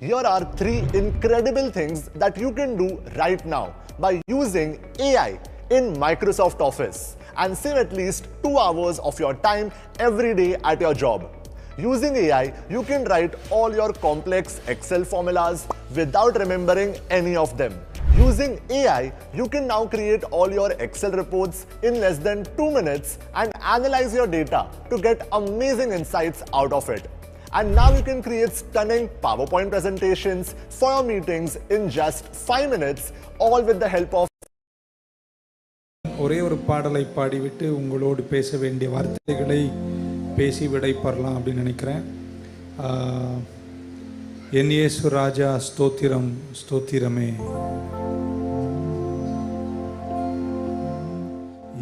Here are 3 incredible things that you can do right now by using AI in Microsoft Office and save at least 2 hours of your time every day at your job. Using AI, you can write all your complex Excel formulas without remembering any of them. Using AI, you can now create all your Excel reports in less than 2 minutes and analyze your data to get amazing insights out of it. And now you can create stunning PowerPoint presentations for your meetings in just 5 minutes, all with the help of ஒரே ஒரு பாடலை பாடிவிட்டு உங்களோடு பேச வேண்டிய வார்த்தைகளை பேசி விடைபெறலாம் அப்படின்னு நினைக்கிறேன். என் இயேசு ராஜா ஸ்தோத்திரம் ஸ்தோத்திரமே.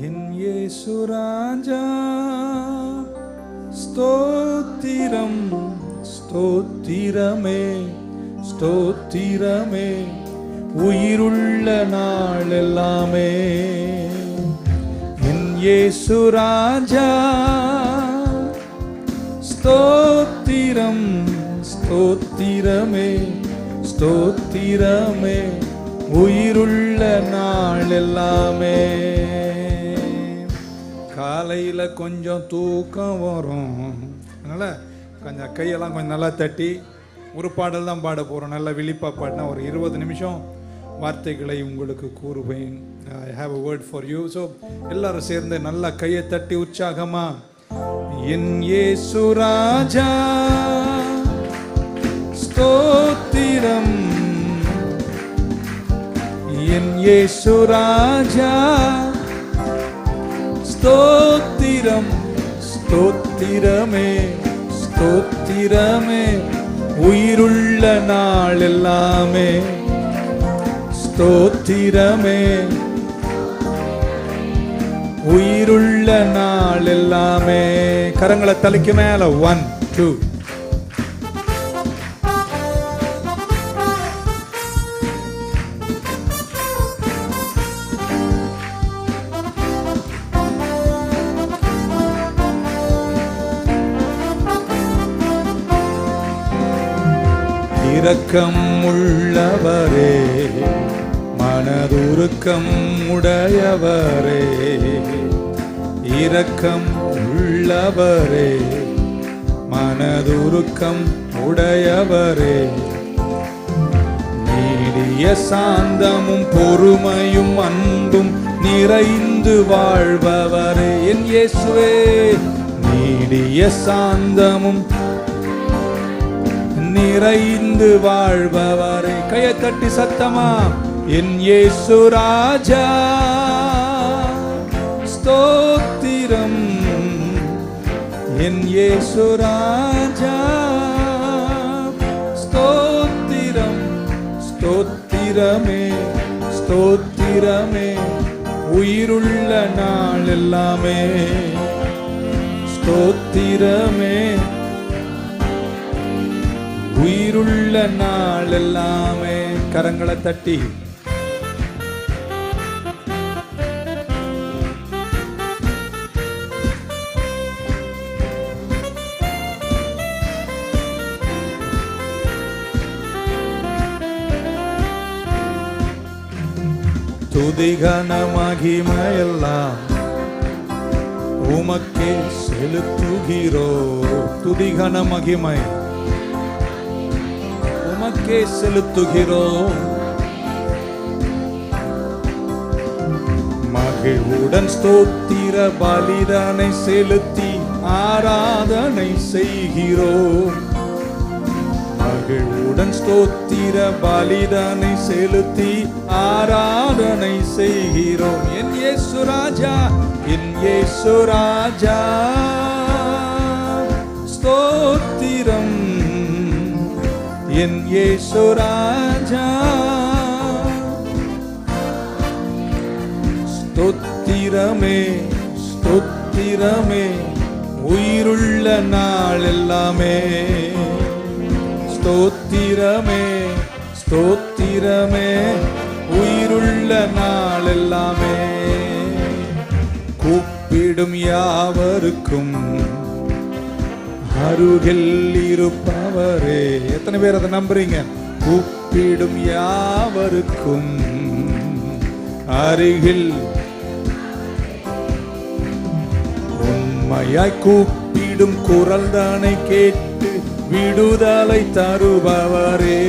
என் இயேசு ராஜா ஸ்தோத்திரம் ஸ்தோத்திரமே ஸ்தோத்திரமே உயிருள்ள நாள் எல்லாமே. என் இயேசு ராஜா ஸ்தோத்திரம் ஸ்தோத்திரமே ஸ்தோத்திரமே உயிருள்ள நாள் எல்லாமே. காலையில் கொஞ்சம் தூக்கம் வரும், அதனால் கொஞ்சம் கையெல்லாம் கொஞ்சம் நல்லா தட்டி ஒரு பாடல் தான் பாட போகிறோம். நல்லா விழிப்பாக பாடினா ஒரு 20 நிமிஷம் வார்த்தைகளை உங்களுக்கு கூறுவேன். I have a word for you. So எல்லாரும் சேர்ந்து நல்லா கையை தட்டி உற்சாகமா என் இயேசு ராஜா ஸ்தோத்திரம் என் இயேசு ராஜா ஸ்தோத்திரம் ஸ்தோத்திரமே ஸ்தோத்திரமே உயிருள்ள நாள் எல்லாமே. ஸ்தோத்திரமே உயிருள்ள நாள் எல்லாமே. கரங்களை தலைக்கு மேல 1 2 இரக்கம் உள்ளவரே மனதுருக்கம் உடையவரே. இரக்கம் உள்ளவரே மனதுருக்கம் உடையவரே. நீடிய சாந்தமும் பொறுமையும் அன்பும் நிறைந்து வாழ்பவரே. என் இயேசுவே நீடிய சாந்தமும் நிறைந்து வாழ்பவரே. கையை தட்டி சத்தமா என் இயேசு ராஜா ஸ்தோத்திரம் என் இயேசு ராஜா ஸ்தோத்திரம் ஸ்தோத்திரமே ஸ்தோத்திரமே உயிருள்ள நாள் எல்லாமே. ஸ்தோத்திரமே உயிருள்ள நாள் எல்லாமே. கரங்களை தட்டி துதிகன மகிமையெல்லாம் உமக்கே செலுத்துகிறோ. துதிகன மகிமை உமக்கே செலுத்துகிறோம். மகிழ்வுடன் ஸ்தோத்திர பலிதனை செலுத்தி ஆராதனை செய்கிறோம். மகிழ்வுடன் ஸ்தோத்திர பலிதனை செலுத்தி ஆராதனை செய்கிறோம். என் இயேசு ராஜா என் இயேசு ராஜா ஸ்தோத்திரம் என் இயேசு ராஜா ஸ்தோத்திரமே ஸ்தோத்திரமே உயிருள்ள நாள் எல்லாமே. ஸ்தோத்திரமே ஸ்தோத்திரமே உயிருள்ள நாள் எல்லாமே. கூப்பிடும் யாவருக்கும் அருகில் இருப்பவரே. எத்தனை பேர் அதை நம்புறீங்க? கூப்பிடும் யாவருக்கும் அருகில், உண்மையாய் கூப்பிடும் குரல் தானே கேட்டு விடுதலை தருபவரே.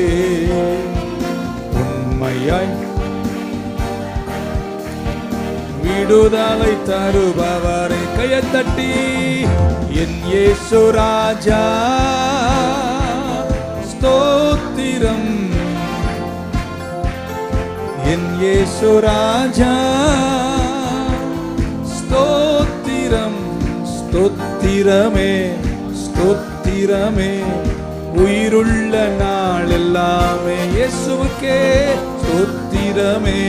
உண்மையாய் விடுதலை தருபவரே. கையை தட்டி என் இயேசு ராஜா ஸ்தோத்திரம், என் இயேசு ராஜா ஸ்தோத்திரம். ஸ்தோத்திரமே ஸ்தோத்திரமே உயிருள்ள நாள் எல்லாமே இயேசுவுக்கே ஸ்தோத்திரமே.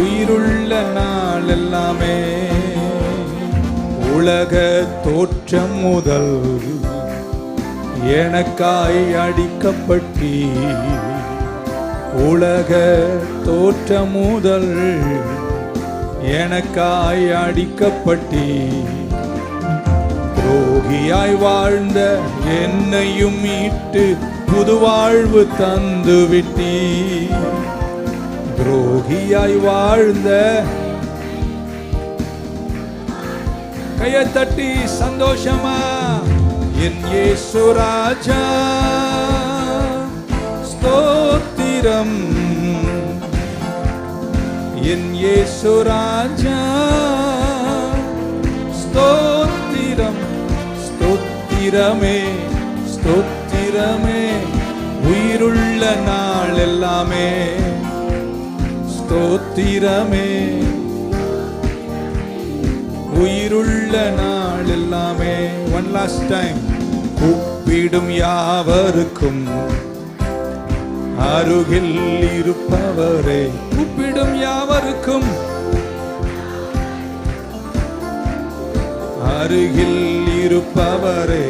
உயிருள்ள நாள் எல்லாமே. உலக தோற்றம் முதல் எனக்காய் அடிக்கப்பட்டி, உலக தோற்றம் முதல் எனக்காய் அடிக்கப்பட்டி, துரோகியாய் வாழ்ந்த என்னையும் மீட்டு புது வாழ்வு தந்து விட்டி. துரோகியாய் வாழ்ந்த, கையை தட்டி சந்தோஷமா என் இயேசு ராஜா ஸ்தோத்திரம், என் இயேசு ராஜா ஸ்தோத்திரம். ஸ்தோத்திரமே ஸ்தோத்திரமே உயிருள்ள நாள் எல்லாமே. ஸ்தோத்திரமே உயிருள்ள நாள் எல்லாமே. One last time. கூப்பிடும் யாவருக்கும் அருகில் இருப்பவரே. கூப்பிடும் யாவருக்கும் அருகில் இருப்பவரே.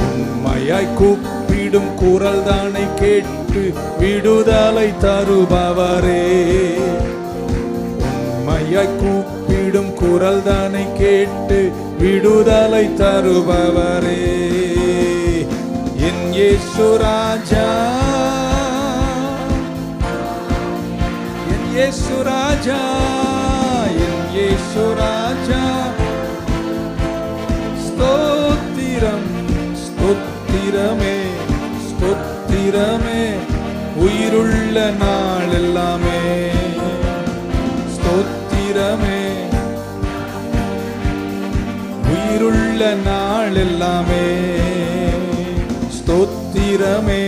உண்மையாய் கூப்பிடும் குரல் தானை கேட்டு விடுதலை தருபவரே. உண்மையாய் கூப்பிடும் குரல் தானை கேட்டு விடுதலை தருபவரே. என் இயேசு ராஜா, என் இயேசு ராஜா, என் இயேசு ராஜா ஸ்தோத்திரம். ஸ்தோத்திரமே ஸ்தோத்திரமே உயிருள்ள நாள் எல்லாமே. ஸ்தோத்திரமே உயிருள்ள நாள் எல்லாமே. ஸ்தோத்திரமே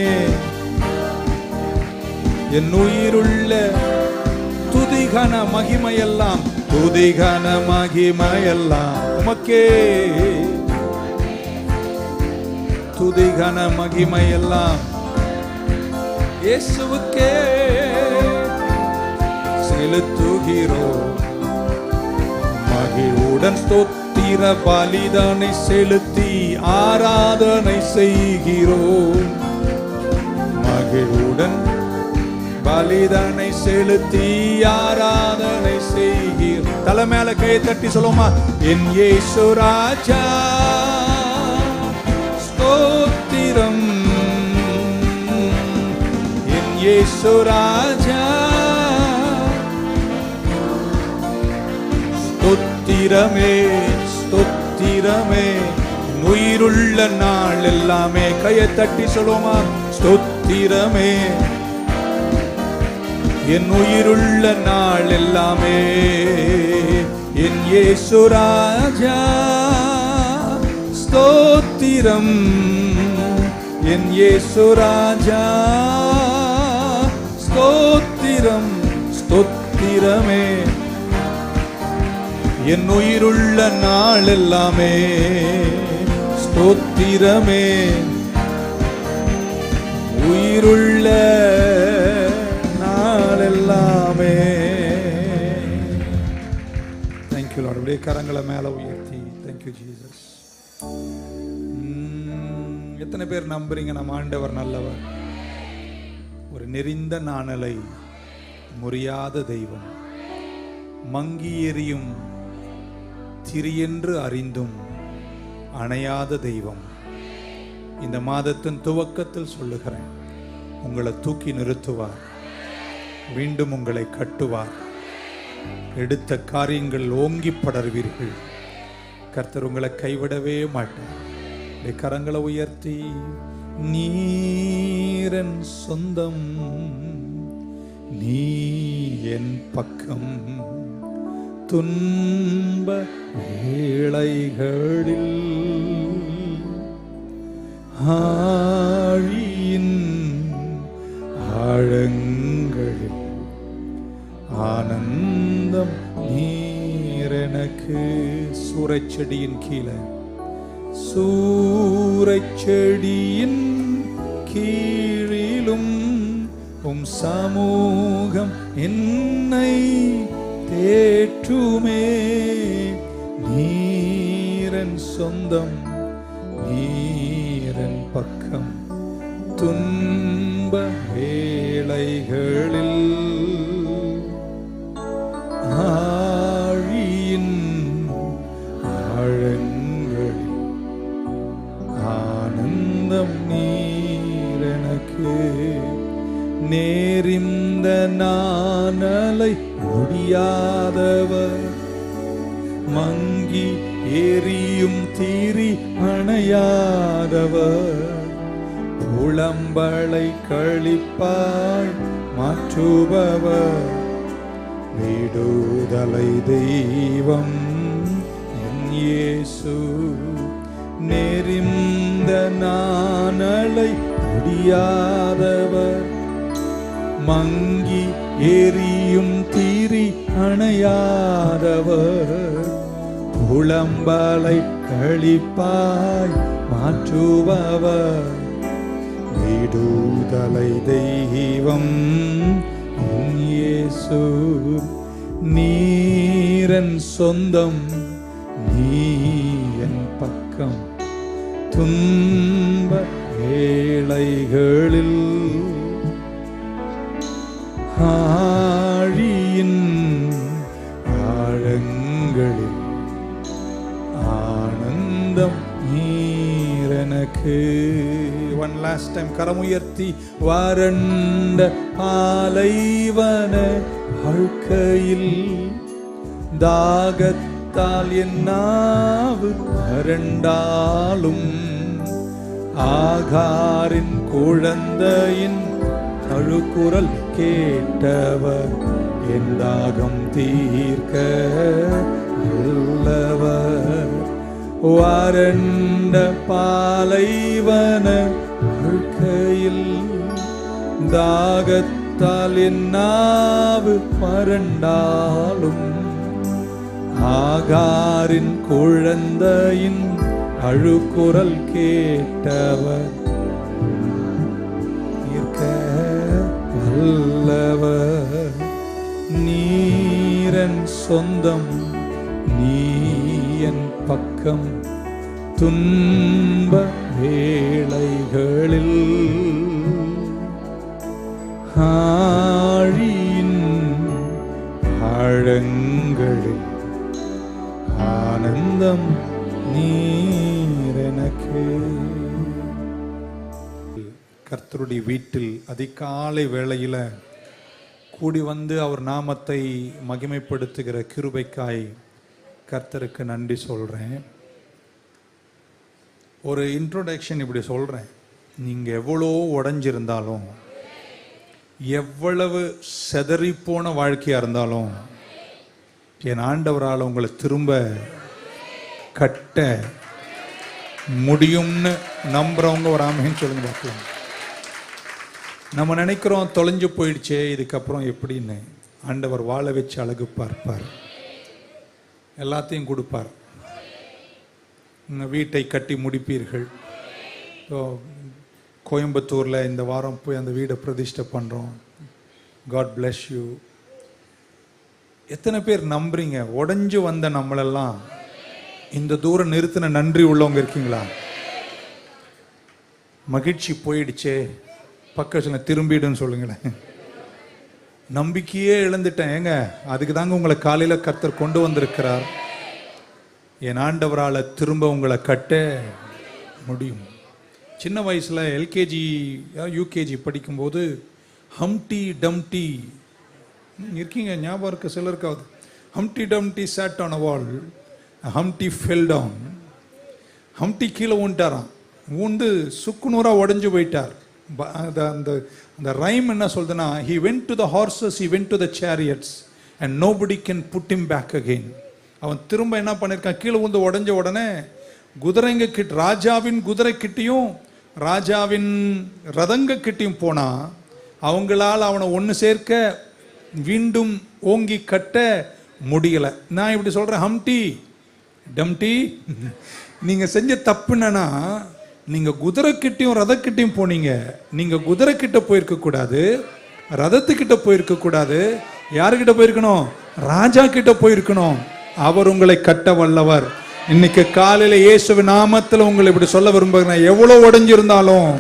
என் உயிருள்ள. துதிகன மகிமையெல்லாம், துதிகன மகிமையெல்லாம் உமக்கே. துதிகன மகிமையெல்லாம் இயேசுவுக்கே செலுத்துகிறோம். மகிழ்வுடன் ஸ்தோத்திர பலிதானை செலுத்தி ஆராதனை செய்கிறோம். மகிழ்வுடன் பலிதானை செலுத்தி ஆராதனை செய்கிறோம். தலை மேல கையை தட்டி சொல்லுமா, என் இயேசு ராஜா ஸ்தோத்திரம், என் இயேசு ராஜா ஸ்தோத்திரமே ஸ்தோத்திரமே உயிருள்ள நாள் எல்லாமே. கையை தட்டி சொல்லுமா, ஸ்தோத்திரமே என் உயிருள்ள நாள் எல்லாமே. என் இயேசு ராஜா ஸ்தோத்திரம், என் இயேசு ராஜா ஸ்தோத்திரம். ஸ்தோத்திரமே என் உயிருள்ள நாள் எல்லாமே. ஸ்தோத்திரமே உயிருள்ள நாள் எல்லாமே. Thank you Lord. அப்படியே கரங்களை மேல உயர்த்தி தேங்க்யூ ஜீசஸ். எத்தனை பேர் நம்புறீங்க நம்ம ஆண்டவர் நல்லவர்? ஒரு நெறிந்த நாணலை முறியாத தெய்வம், மங்கி எரியும் திரியென்று அறிந்தும் அணையாத தெய்வம். இந்த மாதத்தின் துவக்கத்தில் சொல்லுகிறேன், உங்களை தூக்கி நிறுத்துவார், மீண்டும் உங்களை கட்டுவார், எடுத்த காரியங்கள் ஓங்கி படர்வீர்கள். கர்த்தர் உங்களை கைவிடவே மாட்டார். கரங்களை உயர்த்தி, நீரன் சொந்தம், நீ என் பக்கம், துன்ப வேளைகளில் ஆழியின் ஆழங்களில் ஆனந்தம் நீர் எனக்கு. சூறைச்செடியின் கீழே, சூறைச்செடியின் கீழிலும் சமூகம் என்னை தேற்றுமே. நீரன் சொந்தம், நீரன் பக்கம், துன்ப வேளைகளில் ஆழியின் ஆழங்களில் ஆனந்தம் நீரெனக்கு. நேரிந்த நாணலை முடியாதவர், மங்கி எரியும் தீரி அணையாதவர், புலம்பலை கழிப்பாய் மாற்றுபவர், விடுதலை தெய்வம் என் இயேசு. நெறிந்த நாணலை முடியாதவர், மங்கி எரியும் தீரி அணையாதவர், புலம்பலை கழிப்பாய் மாற்றுபவர், விடுதலை தெய்வம் என் இயேசு. நீரன் சொந்தம், நீ என் பக்கம், துன்ப வேளைகளில் ஆழியின் ஆழங்களில் ஆனந்தம் நீரெனக்கு. ஒன் லாஸ்ட் டைம் கரமுயர்த்தி, வறண்ட பாலைவன வாழ்க்கையில் தாகத்தால் என் நாவு வறண்டாலும், ஆகாரின் குழந்தையின் அழுக்குரல் கேட்டவர், என் தாகம் தீர்க்க வல்லவர். வறண்ட பாலைவன வாழ்க்கையில் தாகத்தால் என் நாவு வறண்டாலும், ஆகாரின் குழந்தையின் அழுக்குரல் கேட்டவர், வல்லவர். நீரன் சொந்தம், நீ என் பக்கம், துன்ப வேளைகளில் ஆழியின் ஆழங்களில் ஆனந்தம் நீரெனக்கு. கர்த்தருடைய வீட்டில் அதிகாலை வேளையில் கூடி வந்து அவர் நாமத்தை மகிமைப்படுத்துகிற கிருபைக்காய் கர்த்தருக்கு நன்றி சொல்கிறேன். ஒரு இன்ட்ரோடக்ஷன் இப்படி சொல்கிறேன். நீங்கள் எவ்வளோ உடஞ்சிருந்தாலும், எவ்வளவு செதறிப்போன வாழ்க்கையாக இருந்தாலும், என் ஆண்டவரால் உங்களை திரும்ப கட்ட முடியும்னு நம்புறவங்க ஒரு ஆமைன்னு சொல்லுங்க பார்க்கலாம். நம்ம நினைக்கிறோம் தொலைஞ்சு போயிடுச்சே, இதுக்கப்புறம் எப்படின்னு. ஆண்டவர் வாழ வச்சு அழகு பார்ப்பார், எல்லாத்தையும் கொடுப்பார். வீட்டை கட்டி முடிப்பீர்கள். கோயம்புத்தூரில் இந்த வாரம் போய் அந்த வீடை பிரதிஷ்டை பண்ணுறோம். God bless you. எத்தனை பேர் நம்புறீங்க உடஞ்சு வந்த நம்மளெல்லாம் இந்த தூரம் நிறுத்தின நன்றி உள்ளவங்க இருக்கீங்களா? மகிழ்ச்சி போயிடுச்சே, பக்கத்தில் திரும்பிடுன்னு சொல்லுங்களேன். நம்பிக்கையே இழந்துட்டேன் ஏங்க, அதுக்கு தாங்க உங்களை காலையில் கர்த்தர் கொண்டு வந்திருக்கிறார். என் ஆண்டவரால் திரும்ப உங்களை கட்ட முடியும். சின்ன வயசில் எல்கேஜி யூகேஜி படிக்கும்போது ஹம்டி டம்டி இருக்கீங்க, ஞாபகம் இருக்க சிலருக்காவது. ஹம்டி டம்டி sat on a wall, ஹம்டி fell down. ஹம்டி கீழே ஊன்ட்டாராம், ஊந்து சுக்குநூறா உடஞ்சு போயிட்டார். அந்த ரைம் என்ன சொல்றதுன்னா, he went to the horses, he went to the chariots and nobody can put him back again. அவன் திரும்ப என்ன பண்ணிருக்கான், கீழே ஊந்து உடஞ்ச உடனே குதிரைங்க கிட்ட, ராஜாவின் குதிரை கிட்டையும் ராஜாவின் ரதங்க கிட்டையும் போனா அவங்களால் அவனை ஒன்று சேர்க்க மீண்டும் ஓங்கி கட்ட முடியல. நான் இப்படி சொல்றேன், ஹம்டி டம்டி நீங்க செஞ்ச தப்பு என்னன்னா, நீங்க குதிரை கிட்டையும் ரத கிட்டையும் போனீங்க. நீங்க குதிரை கிட்ட போயிருக்க கூடாது, ரதத்துக்கிட்ட போயிருக்க கூடாது. யாருக்கிட்ட போயிருக்கணும்? ராஜா கிட்ட போயிருக்கணும். அவர் உங்களை கட்ட வல்லவர். இன்னைக்கு காலையில இயேசுவின் நாமத்தில் உங்களை இப்படி சொல்ல விரும்புகிறேன், எவ்வளவு உடைஞ்சிருந்தாலும்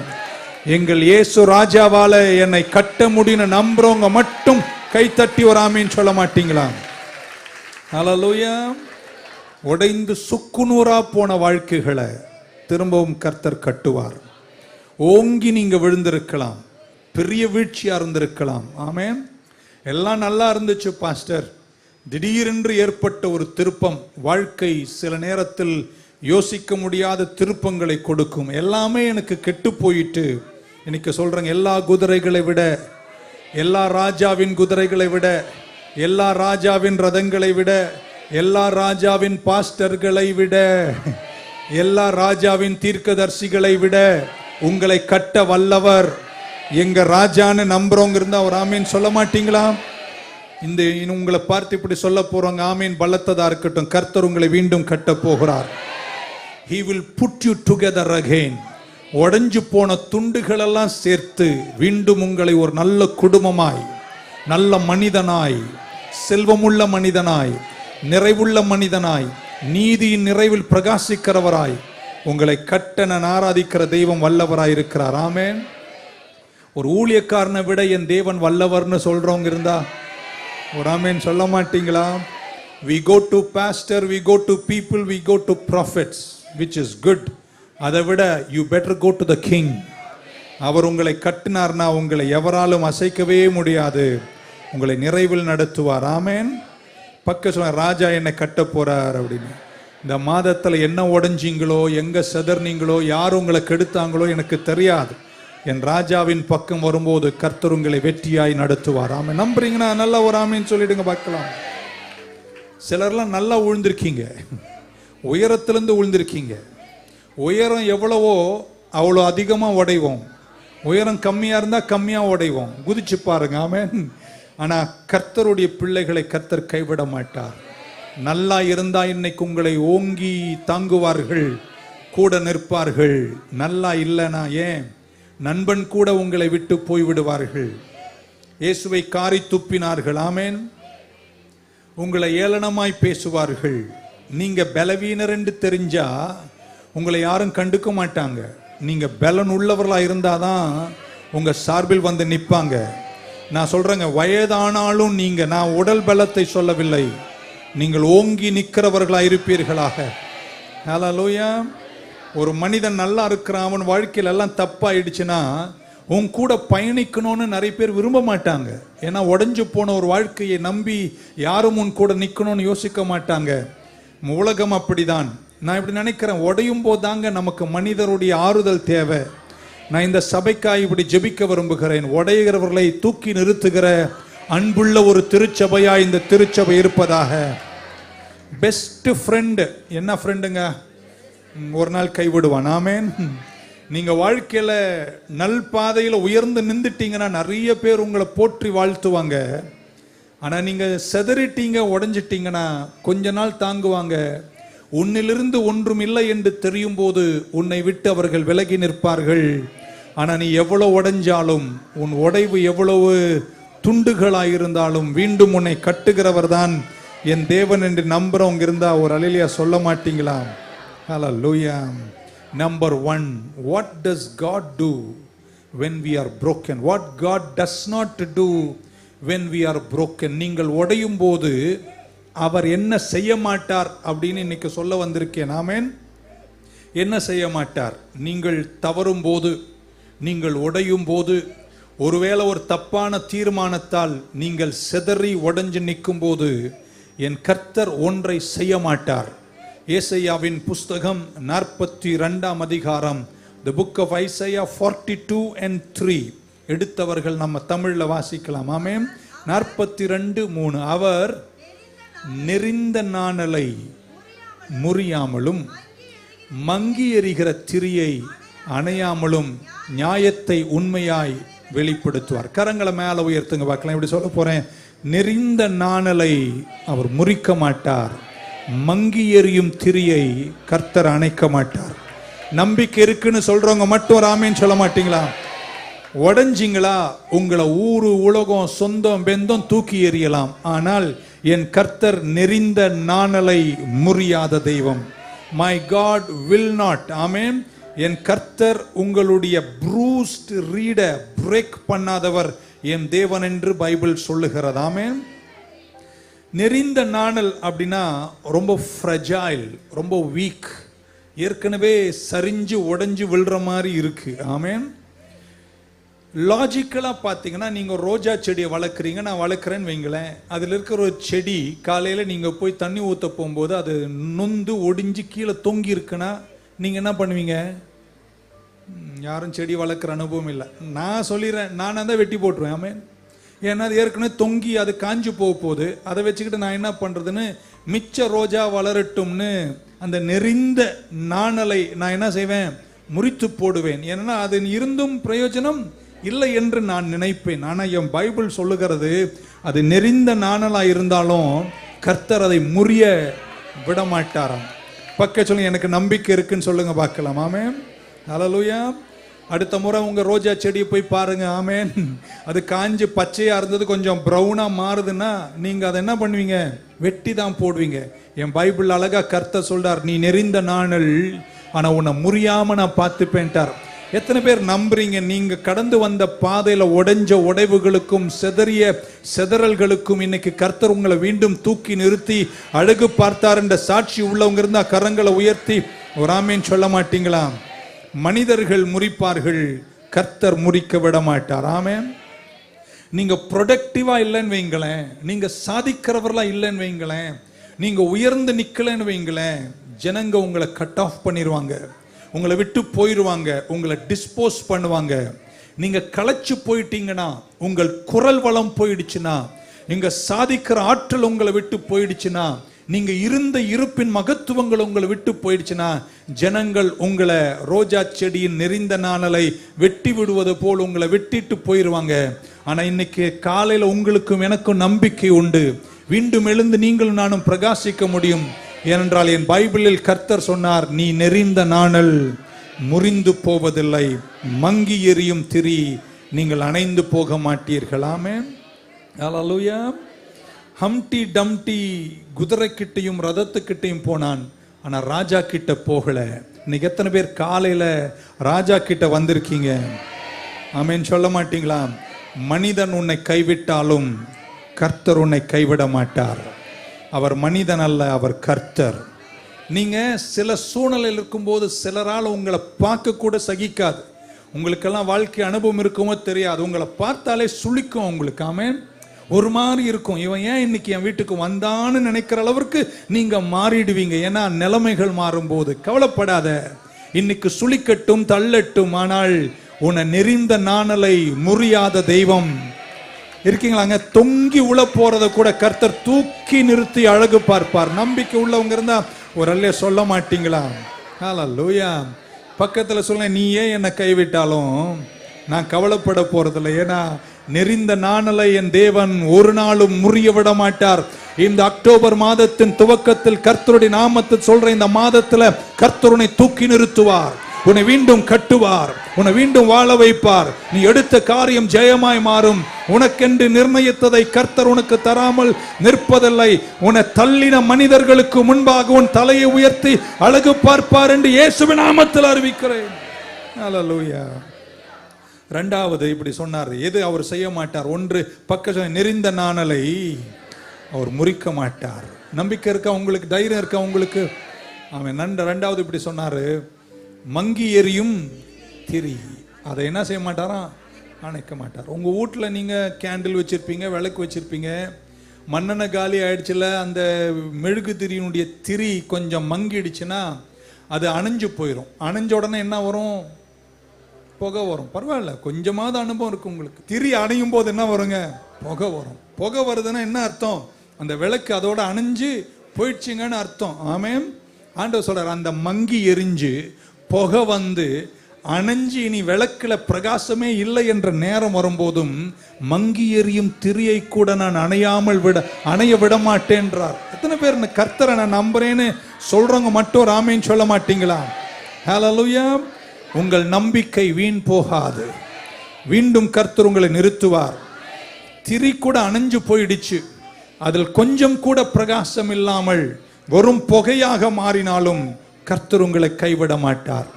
எங்கள் இயேசு ராஜாவால என்னை கட்ட முடியும்னு நம்புறவங்க மட்டும் கை தட்டி ஒரு ஆமீன் சொல்ல மாட்டீங்களா? ஹல்லேலூயா. உடைந்து சுக்குநூறா போன வாழ்க்கைகளை திரும்பவும் கர்த்தர் கட்டுவார். ஓங்கி நீங்க விழுந்திருக்கலாம், பெரிய வீழ்ச்சியா இருந்திருக்கலாம். ஆமென். எல்லாம் நல்லா இருந்துச்சு பாஸ்டர், திடீரென்று ஏற்பட்ட ஒரு திருப்பம். வாழ்க்கை சில நேரத்தில் யோசிக்க முடியாத திருப்பங்களை கொடுக்கும். எல்லாமே எனக்கு கெட்டு போயிட்டு. இன்னைக்கு சொல்றேங்க, எல்லா குதிரைகளை விட, எல்லா ராஜாவின் குதிரைகளை விட, எல்லா ராஜாவின் ரதங்களை விட, எல்லா ராஜாவின் பாஸ்டர்களை விட, எல்லா ராஜாவின் தீர்க்கதரிசிகளை விட உங்களை கட்ட வல்லவர் எங்க ராஜான்னு நம்புறவங்க இருந்தா ஒரு ஆமீன் சொல்ல மாட்டீங்களா? இந்த உங்களை பார்த்து இப்படி சொல்ல போறவங்க ஆமீன் பலத்ததா இருக்கட்டும். கர்த்தர் உங்களை மீண்டும் கட்ட போகிறார். He will put you together again. உடைஞ்சு போன துண்டுகள் எல்லாம் சேர்த்து மீண்டும் உங்களை ஒரு நல்ல குடும்பமாய், நல்ல மனிதனாய், செல்வமுள்ள மனிதனாய், நிறைவுள்ள மனிதனாய், நீதியின் நிறைவில் பிரகாசிக்கிறவராய் உங்களை கட்ட நான் ஆராதிக்கிற தெய்வம் வல்லவராய் இருக்கிறார். ஆமென். ஒரு ஊழியக்காரனை விட என் தேவன் வல்லவர்னு சொல்றவங்க இருந்தா ஒரு ஆமென் சொல்ல மாட்டீங்களா? We go to pastor, we go to people, we go to prophets, which is good. அதை விட you better go to the king. அவர் உங்களை கட்டினார்னா உங்களை எவராலும் அசைக்கவே முடியாது. உங்களை நிறைவில் நடத்துவார். ஆமென். பக்க சொல்ல, ராஜா என்னை கட்ட போறார் அப்படின்னு. இந்த மாதத்துல என்ன உடைஞ்சிங்களோ, எங்க செதர்னீங்களோ, யார் உங்களை கெடுத்தாங்களோ எனக்கு தெரியாது. என் ராஜாவின் பக்கம் வரும்போது கர்த்தர் உங்களை வெற்றியாய் நடத்துவார். ஆமென். நம்புறீங்கன்னா நல்லா ஒரு ஆமீன் சொல்லிடுங்க பார்க்கலாம். சிலர்லாம் நல்லா உழுந்திருக்கீங்க, உயரத்திலிருந்து உழுந்திருக்கீங்க. உயரம் எவ்வளவோ அவ்வளோ அதிகமாக உடைவோம், உயரம் கம்மியாக இருந்தால் கம்மியாக உடைவோம். குதிச்சு பாருங்க. ஆமென். ஆனால் கர்த்தருடைய பிள்ளைகளை கர்த்தர் கைவிட மாட்டார். நல்லா இருந்தா இன்னைக்கு உங்களை ஓங்கி தாங்குவார்கள், கூட நிற்பார்கள். நல்லா இல்லைனா ஏன் நண்பன் கூட உங்களை விட்டு போய்விடுவார்கள். இயேசுவை காரி துப்பினார்கள். ஆமென். உங்களை ஏளனமாய் பேசுவார்கள். நீங்க பலவீனர் என்று தெரிஞ்சா உங்களை யாரும் கண்டுக்க மாட்டாங்க. நீங்க பலன் உள்ளவர்களா இருந்தாதான் உங்க சார்பில் வந்து நிற்பாங்க. நான் சொல்றேங்க, வயதானாலும் நீங்க, நான் உடல் பலத்தை சொல்லவில்லை, நீங்கள் ஓங்கி நிற்கிறவர்களா இருப்பீர்களாக. ஹல்லேலூயா. ஒரு மனிதன் நல்லா இருக்கிறான், அவன் வாழ்க்கையில் எல்லாம் தப்பாயிடுச்சுன்னா உன் கூட பயணிக்கணும்னு நிறைய பேர் விரும்ப மாட்டாங்க. ஏன்னா உடைஞ்சு போன ஒரு வாழ்க்கையை நம்பி யாரும் உன் கூட நிற்கணும்னு யோசிக்க மாட்டாங்க. உலகம் அப்படிதான். நான் இப்படி நினைக்கிறேன், உடையும் போதாங்க நமக்கு மனிதருடைய ஆறுதல் தேவை. நான் இந்த சபைக்காய் இப்படி ஜெபிக்க விரும்புகிறேன். உடைகிறவர்களை தூக்கி நிறுத்துகிற அன்புள்ள ஒரு திருச்சபையா இந்த திருச்சபை இருப்பதாக. பெஸ்ட் ஃப்ரெண்டு என்ன ஃப்ரெண்டுங்க? ஒரு நாள் கைவிடுவான். ஆமென். நீங்க வாழ்க்கையில நல் பாதையில உயர்ந்து நின்றுட்டீங்கன்னா நிறைய பேர் உங்களை போற்றி வாழ்த்துவாங்க. ஆனா நீங்க செதறிட்டீங்க, உடைஞ்சிட்டீங்கன்னா கொஞ்ச நாள் தாங்குவாங்க. உன்னிலிருந்து ஒன்றும் இல்லை என்று தெரியும் போது உன்னை விட்டு அவர்கள் விலகி நிற்பார்கள். ஆனா நீ எவ்வளவு உடைஞ்சாலும், உன் உடைவு எவ்வளவு துண்டுகளாயிருந்தாலும் மீண்டும் உன்னை கட்டுகிறவர் தான் என் தேவன் என்று நம்புறவங்க இருந்தா ஒரு அல்லேலூயா சொல்ல மாட்டீங்களா? Hallelujah. Number 1, what does God do when we are broken? What God does not do when we are broken? நீங்கள் உடையும் போது அவர் என்ன செய்ய மாட்டார் அப்படின்னு இன்னைக்கு சொல்ல வந்திருக்கேன். ஆமென். என்ன செய்ய மாட்டார்? நீங்கள் தவறும் போது, நீங்கள் உடையும் போது, ஒருவேளை ஒரு தப்பான தீர்மானத்தால் நீங்கள் சிதறி உடைஞ்சு நிற்கும் போது என் கர்த்தர் ஒன்றை செய்ய மாட்டார். ஏசாயாவின் புஸ்தகம் 42 அதிகாரம், the book of Isaiah 42 and 3 எடுத்தவர்கள் நம்ம தமிழ்ல வாசிக்கலாம். ஆமென். 42:3 அவர் நெறிந்த நாணலை முறியாமலும் மங்கி எறிகிற திரியை அணையாமலும் நியாயத்தை உண்மையாய் வெளிப்படுத்துவார். கரங்களை மேல உயர்த்துங்க பார்க்கலாம். இப்படி சொல்ல போறேன். நெறிந்த நாணலை அவர் முறிக்க மாட்டார், மங்கி எறியும் திரியை கர்த்தர் அணைக்க மாட்டார். நம்பிக்கை இருக்குன்னு சொல்றவங்க மட்டும் ராமேன்னு சொல்ல மாட்டீங்களா? உடஞ்சிங்களா? உங்களை ஊரு உலகம் சொந்தம் பெந்தம் தூக்கி எறியலாம், ஆனால் என் கர்த்தர் நெறிந்த நாணலை முறியாத தெய்வம். My God will not. Amen. என் கர்த்தர் உங்களுடைய ப்ரூஸ்ட் ரீட பிரேக் பண்ணாதவர் என் தேவன் என்று பைபிள் சொல்லுகிறது. ஆமென். நெறிந்த நாணல் அப்படின்னா ரொம்ப ஃப்ரெஜைல், ரொம்ப வீக், ஏற்கனவே சரிஞ்சு உடைஞ்சு விழுற மாதிரி இருக்கு. ஆமென். லாஜிக்கலா பார்த்தீங்கன்னா, நீங்க ரோஜா செடியை வளர்க்குறீங்க, நான் வளர்க்குறேன்னு வைங்களேன். அதில் இருக்கிற ஒரு செடி காலையில நீங்க போய் தண்ணி ஊற்ற போகும்போது அது நொந்து ஒடிஞ்சு கீழே தொங்கி இருக்குன்னா நீங்க என்ன பண்ணுவீங்க? யாரும் செடி வளர்க்குற அனுபவம் இல்லை. நான் சொல்லிடுறேன், நானாக தான் வெட்டி போட்டுருவேன். ஆமென். ஏன்னா அது ஏற்கனவே தொங்கி அது காஞ்சு போக போகுது. அதை வச்சுக்கிட்டு நான் என்ன பண்ணுறதுன்னு, மிச்ச ரோஜா வளரட்டும்னு அந்த நெறிந்த நாணலை நான் என்ன செய்வேன்? முறித்து போடுவேன். ஏன்னா அது இருந்தும் பிரயோஜனம் இல்லை என்று நான் நினைப்பேன். ஆனால் என் பைபிள் சொல்லுகிறது, அது நெறிந்த நாணலாக இருந்தாலும் கர்த்தர் அதை முறிய விட மாட்டாராம். பக்க சொல்லுங்க, எனக்கு நம்பிக்கை இருக்குன்னு சொல்லுங்க பார்க்கலாம். ஆமென். ஹல்லேலூயா. அடுத்த முறை உங்க ரோஜா செடியை போய் பாருங்க. ஆமென். அது காஞ்சு பச்சையா இருந்தது கொஞ்சம் ப்ரௌனா மாறுதுன்னா நீங்க அதை என்ன பண்ணுவீங்க? வெட்டி தான் போடுவீங்க. என் பைபிள் அழகா கர்த்தர் சொல்றார், நீ நெறிந்த நாணல், ஆனா உன்னை முறியாம நான் பார்த்துப்பேன்ட்டார். எத்தனை பேர் நம்புறீங்க? நீங்க கடந்து வந்த பாதையில உடைஞ்ச உடைவுகளுக்கும் சிதறிய சிதறல்களுக்கும் இன்னைக்கு கர்த்தர் உங்களை மீண்டும் தூக்கி நிறுத்தி அழகு பார்த்தார் என்ற சாட்சி உள்ளவங்க இருந்தா கரங்களை உயர்த்தி ஒரு ஆமேன் சொல்ல மாட்டீங்களா? மனிதர்கள் முறிப்பார்கள், கர்த்தர் முறிக்க விட மாட்டார். ஆமென். நீங்க ப்ரொடக்டிவா இல்லைன்னு வைங்களேன், நீங்க சாதிக்கிறவர்களா இல்லைன்னு வைங்களேன், நீங்க உயர்ந்து நிக்கலன்னு வைங்களேன், ஜனங்க உங்களை கட் ஆஃப் பண்ணிடுவாங்க, உங்களை விட்டு போயிடுவாங்க, உங்களை டிஸ்போஸ் பண்ணுவாங்க. நீங்க களைச்சு போயிட்டீங்கன்னா, உங்கள் குரல் வளம் போயிடுச்சுன்னா, நீங்க சாதிக்கிற ஆற்றல் உங்களை விட்டு போயிடுச்சுன்னா, நீங்க இருந்த இருப்பின் மகத்துவங்கள் உங்களை விட்டு போயிடுச்சுன்னா, ஜனங்கள் உங்களை ரோஜா செடியின் நெறிந்த நாணலை வெட்டி விடுவது போல் உங்களை வெட்டிட்டு போயிடுவாங்க. ஆனா இன்னைக்கு காலையில உங்களுக்கும் எனக்கும் நம்பிக்கை உண்டு. மீண்டும் எழுந்து நீங்களும் நானும் பிரகாசிக்க முடியும். ஏனென்றால் என் பைபிளில் கர்த்தர் சொன்னார், நீ நெறிந்த நாணல் முறிந்து போவதில்லை, மங்கி எரியும் திரி நீங்கள் அணைந்து போக மாட்டீர்கள். ஆமென். ஹல்லேலூயா. ஹம்டி டம்டி குதிரைக்கிட்டையும் ரதத்துக்கிட்டையும் போனான், ஆனா ராஜா கிட்ட போகல. இன்னைக்கு எத்தனை பேர் காலையில ராஜா கிட்ட வந்திருக்கீங்க? ஆமென் சொல்ல மாட்டீங்களா? மனிதன் உன்னை கைவிட்டாலும் கர்த்தர் உன்னை கைவிட மாட்டார். அவர் மனிதன் அல்ல, அவர் கர்த்தர். நீங்க சில சூழ்நிலையில் இருக்கும்போது சிலரால் உங்களை பார்க்க கூட சகிக்காது. உங்களுக்கெல்லாம் வாழ்க்கை அனுபவம் இருக்குமோ தெரியாது, உங்களை பார்த்தாலே சுளிக்கும் உங்களுக்கு. ஆமென். ஒரு மாதிரி இருக்கும், இவன் ஏன் இன்னைக்கு என் வீட்டுக்கு வந்தான்னு நினைக்கிற அளவிற்கு நீங்க மாறிடுவீங்க. ஏன்னா நிலைமைகள் மாறும்போது கவலைப்படாத, இன்னைக்கு சுளிக்கட்டும் தள்ளட்டும், ஆனால் உன்னை நெறிந்த நாணலை முறியாத தெய்வம் இருக்கீங்களாங்க. தொங்கி உள்ள போறத கூட கர்த்தர் தூக்கி நிறுத்தி அழகு பார்ப்பார். நம்பிக்கை உள்ளவங்க இருந்தா ஒரு அல்ல சொல்ல மாட்டீங்களா? ஹல்லேலூயா. பக்கத்துல சொல்ல, நீ ஏன் என்னை கைவிட்டாலும் நான் கவலைப்பட போறதில்லை. ஏன்னா நெறிந்த நாணலை என் தேவன் ஒரு நாளும் முறிய விட மாட்டார். இந்த அக்டோபர் மாதத்தின் துவக்கத்தில் கர்த்தருடைய நாமத்தை சொல்ற இந்த மாதத்துல கர்த்தர் உன்னை தூக்கி நிறுத்துவார், உன்னை மீண்டும் கட்டுவார், உன்னை மீண்டும் வாழ வைப்பார். நீ எடுத்த காரியம் ஜெயமாய் மாறும். உனக்கென்று நிர்ணயித்ததை கர்த்தர் உனக்கு தராமல் நிற்பதில்லை. உன்னை தள்ளின மனிதர்களுக்கு முன்பாக உன் தலையை உயர்த்தி அழகு பார்ப்பார் என்று இயேசுவின் நாமத்தில் அறிவிக்கிறேன். ஹல்லேலூயா. இரண்டாவது இப்படி சொன்னார், எது அவர் செய்ய மாட்டார்? ஒன்று, பக்க நெறிந்த நாணலை அவர் முறிக்க மாட்டார். நம்பிக்கை இருக்கா உங்களுக்கு? தைரியம் இருக்கா உங்களுக்கு? அவன் ரெண்டாவது இப்படி சொன்னாரு, மங்கி எரியும் திரி அதை என்ன செய்ய மாட்டாராம்? அணைக்க மாட்டார். உங்க வீட்டில் நீங்க கேண்டில் வச்சிருப்பீங்க, விளக்கு வச்சிருப்பீங்க, மண்ணெண்ணெய் காலி ஆயிடுச்சுல, அந்த மெழுகு திரியினுடைய திரி கொஞ்சம் மங்கிடுச்சுன்னா அது அணைஞ்சு போயிடும். அணைஞ்ச உடனே என்ன வரும்? புகை வரும். பரவாயில்ல, கொஞ்சமாவது அனுபவம் இருக்கு உங்களுக்கு. திரி அணையும் போது என்ன வருங்க? புகை வரும். புகை வருதுன்னா என்ன அர்த்தம்? அந்த விளக்கு அதோட அணைஞ்சு போயிடுச்சுங்கன்னு அர்த்தம். ஆமென். ஆண்டவர் சொல்றார், அந்த மங்கி எரிஞ்சு புகை வந்து அணைஞ்சு இனி விளக்குல பிரகாசமே இல்லை என்ற நேரம் வரும்போதும் மங்கி எரியும் திரியை கூட நான் அணைய விட மாட்டேன்றார். எத்தனை பேர் இந்த கர்த்தரை நான் நம்புறேன்னு சொல்றவங்க மட்டும் ஆமென் சொல்ல மாட்டீங்களா? ஹல்லேலூயா. உங்கள் நம்பிக்கை வீண் போகாது. மீண்டும் கர்த்தர் உங்களை நிறுத்துவார். திரி கூட அணைஞ்சு போயிடுச்சு, அதில் கொஞ்சம் கூட பிரகாசம் இல்லாமல் வெறும் புகையாக மாறினாலும் கர்த்தர் உங்களை கைவிட மாட்டார்.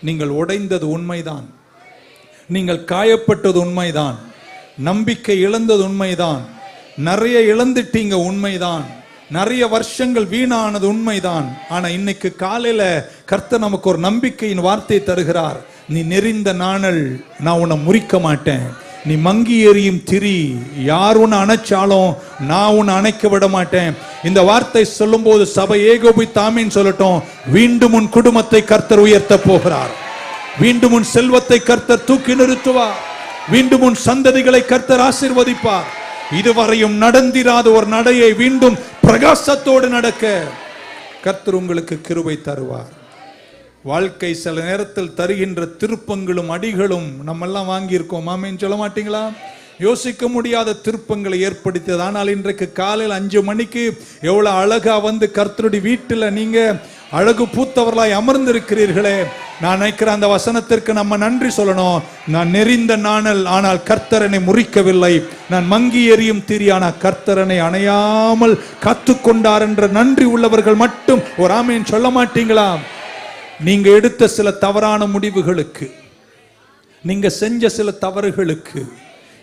நீங்கள் உடைந்தது உண்மைதான், நீங்கள் காயப்பட்டது உண்மைதான், நம்பிக்கை இழந்தது உண்மைதான், நிறைய இழந்துட்டீங்க உண்மைதான், நிறைய வருஷங்கள் வீணானது உண்மைதான். ஆனா இன்னைக்கு காலையில கர்த்தர் நமக்கு ஒரு நம்பிக்கையின் வார்த்தை தருகிறார். நீ நெறிந்த நாணல் நான் உன்னை முறிக்க மாட்டேன். நீ மங்கி எரியும் திரி யார் உன்னை அணைச்சாலும் நான் உன்னை அணைக்க விட மாட்டேன். இந்த வார்த்தை சொல்லும் போது சபை ஏகோபித்து ஆமென் சொல்லட்டும். மீண்டும் உன் குடும்பத்தை கர்த்தர் உயர்த்த போகிறார். மீண்டும் உன் செல்வத்தை கர்த்தர் தூக்கி நிறுத்துவார். மீண்டும் உன் சந்ததிகளை கர்த்தர் ஆசீர்வதிப்பார். இதுவரையும் நடந்திராத ஒரு நடையை மீண்டும் பிரகாசத்தோடு நடக்க கர்த்தர் உங்களுக்கு கிருபை தருவார். வாழ்க்கை சில நேரத்தில் தருகின்ற திருப்பங்களும் அடிகளும் நம்ம எல்லாம் வாங்கியிருக்கோம். ஆமென் சொல்ல மாட்டீங்களா? யோசிக்க முடியாத திருப்பங்களை ஏற்படுத்தியது. ஆனால் இன்றைக்கு காலையில் 5 மணிக்கு எவ்வளவு அழகா வந்து கர்த்தருடைய வீட்டில் நீங்க அழகு பூத்தவர்களாய் அமர்ந்திருக்கிறீர்களே, நான் நினைக்கிறேன் அந்த வசனத்திற்கு நம்ம நன்றி சொல்லணும். நான் நெறிந்த நாணல், ஆனால் கர்த்தரனை முறிக்கவில்லை. நான் மங்கி எரியும் திரி, ஆனால் கர்த்தரனை அணையாமல் காத்துக்கொண்டார் என்ற நன்றி உள்ளவர்கள் மட்டும் ஒரு ஆமென் சொல்ல மாட்டீங்களா? நீங்க எடுத்த சில தவறான முடிவுகளுக்கு, நீங்க செஞ்ச சில தவறுகளுக்கு,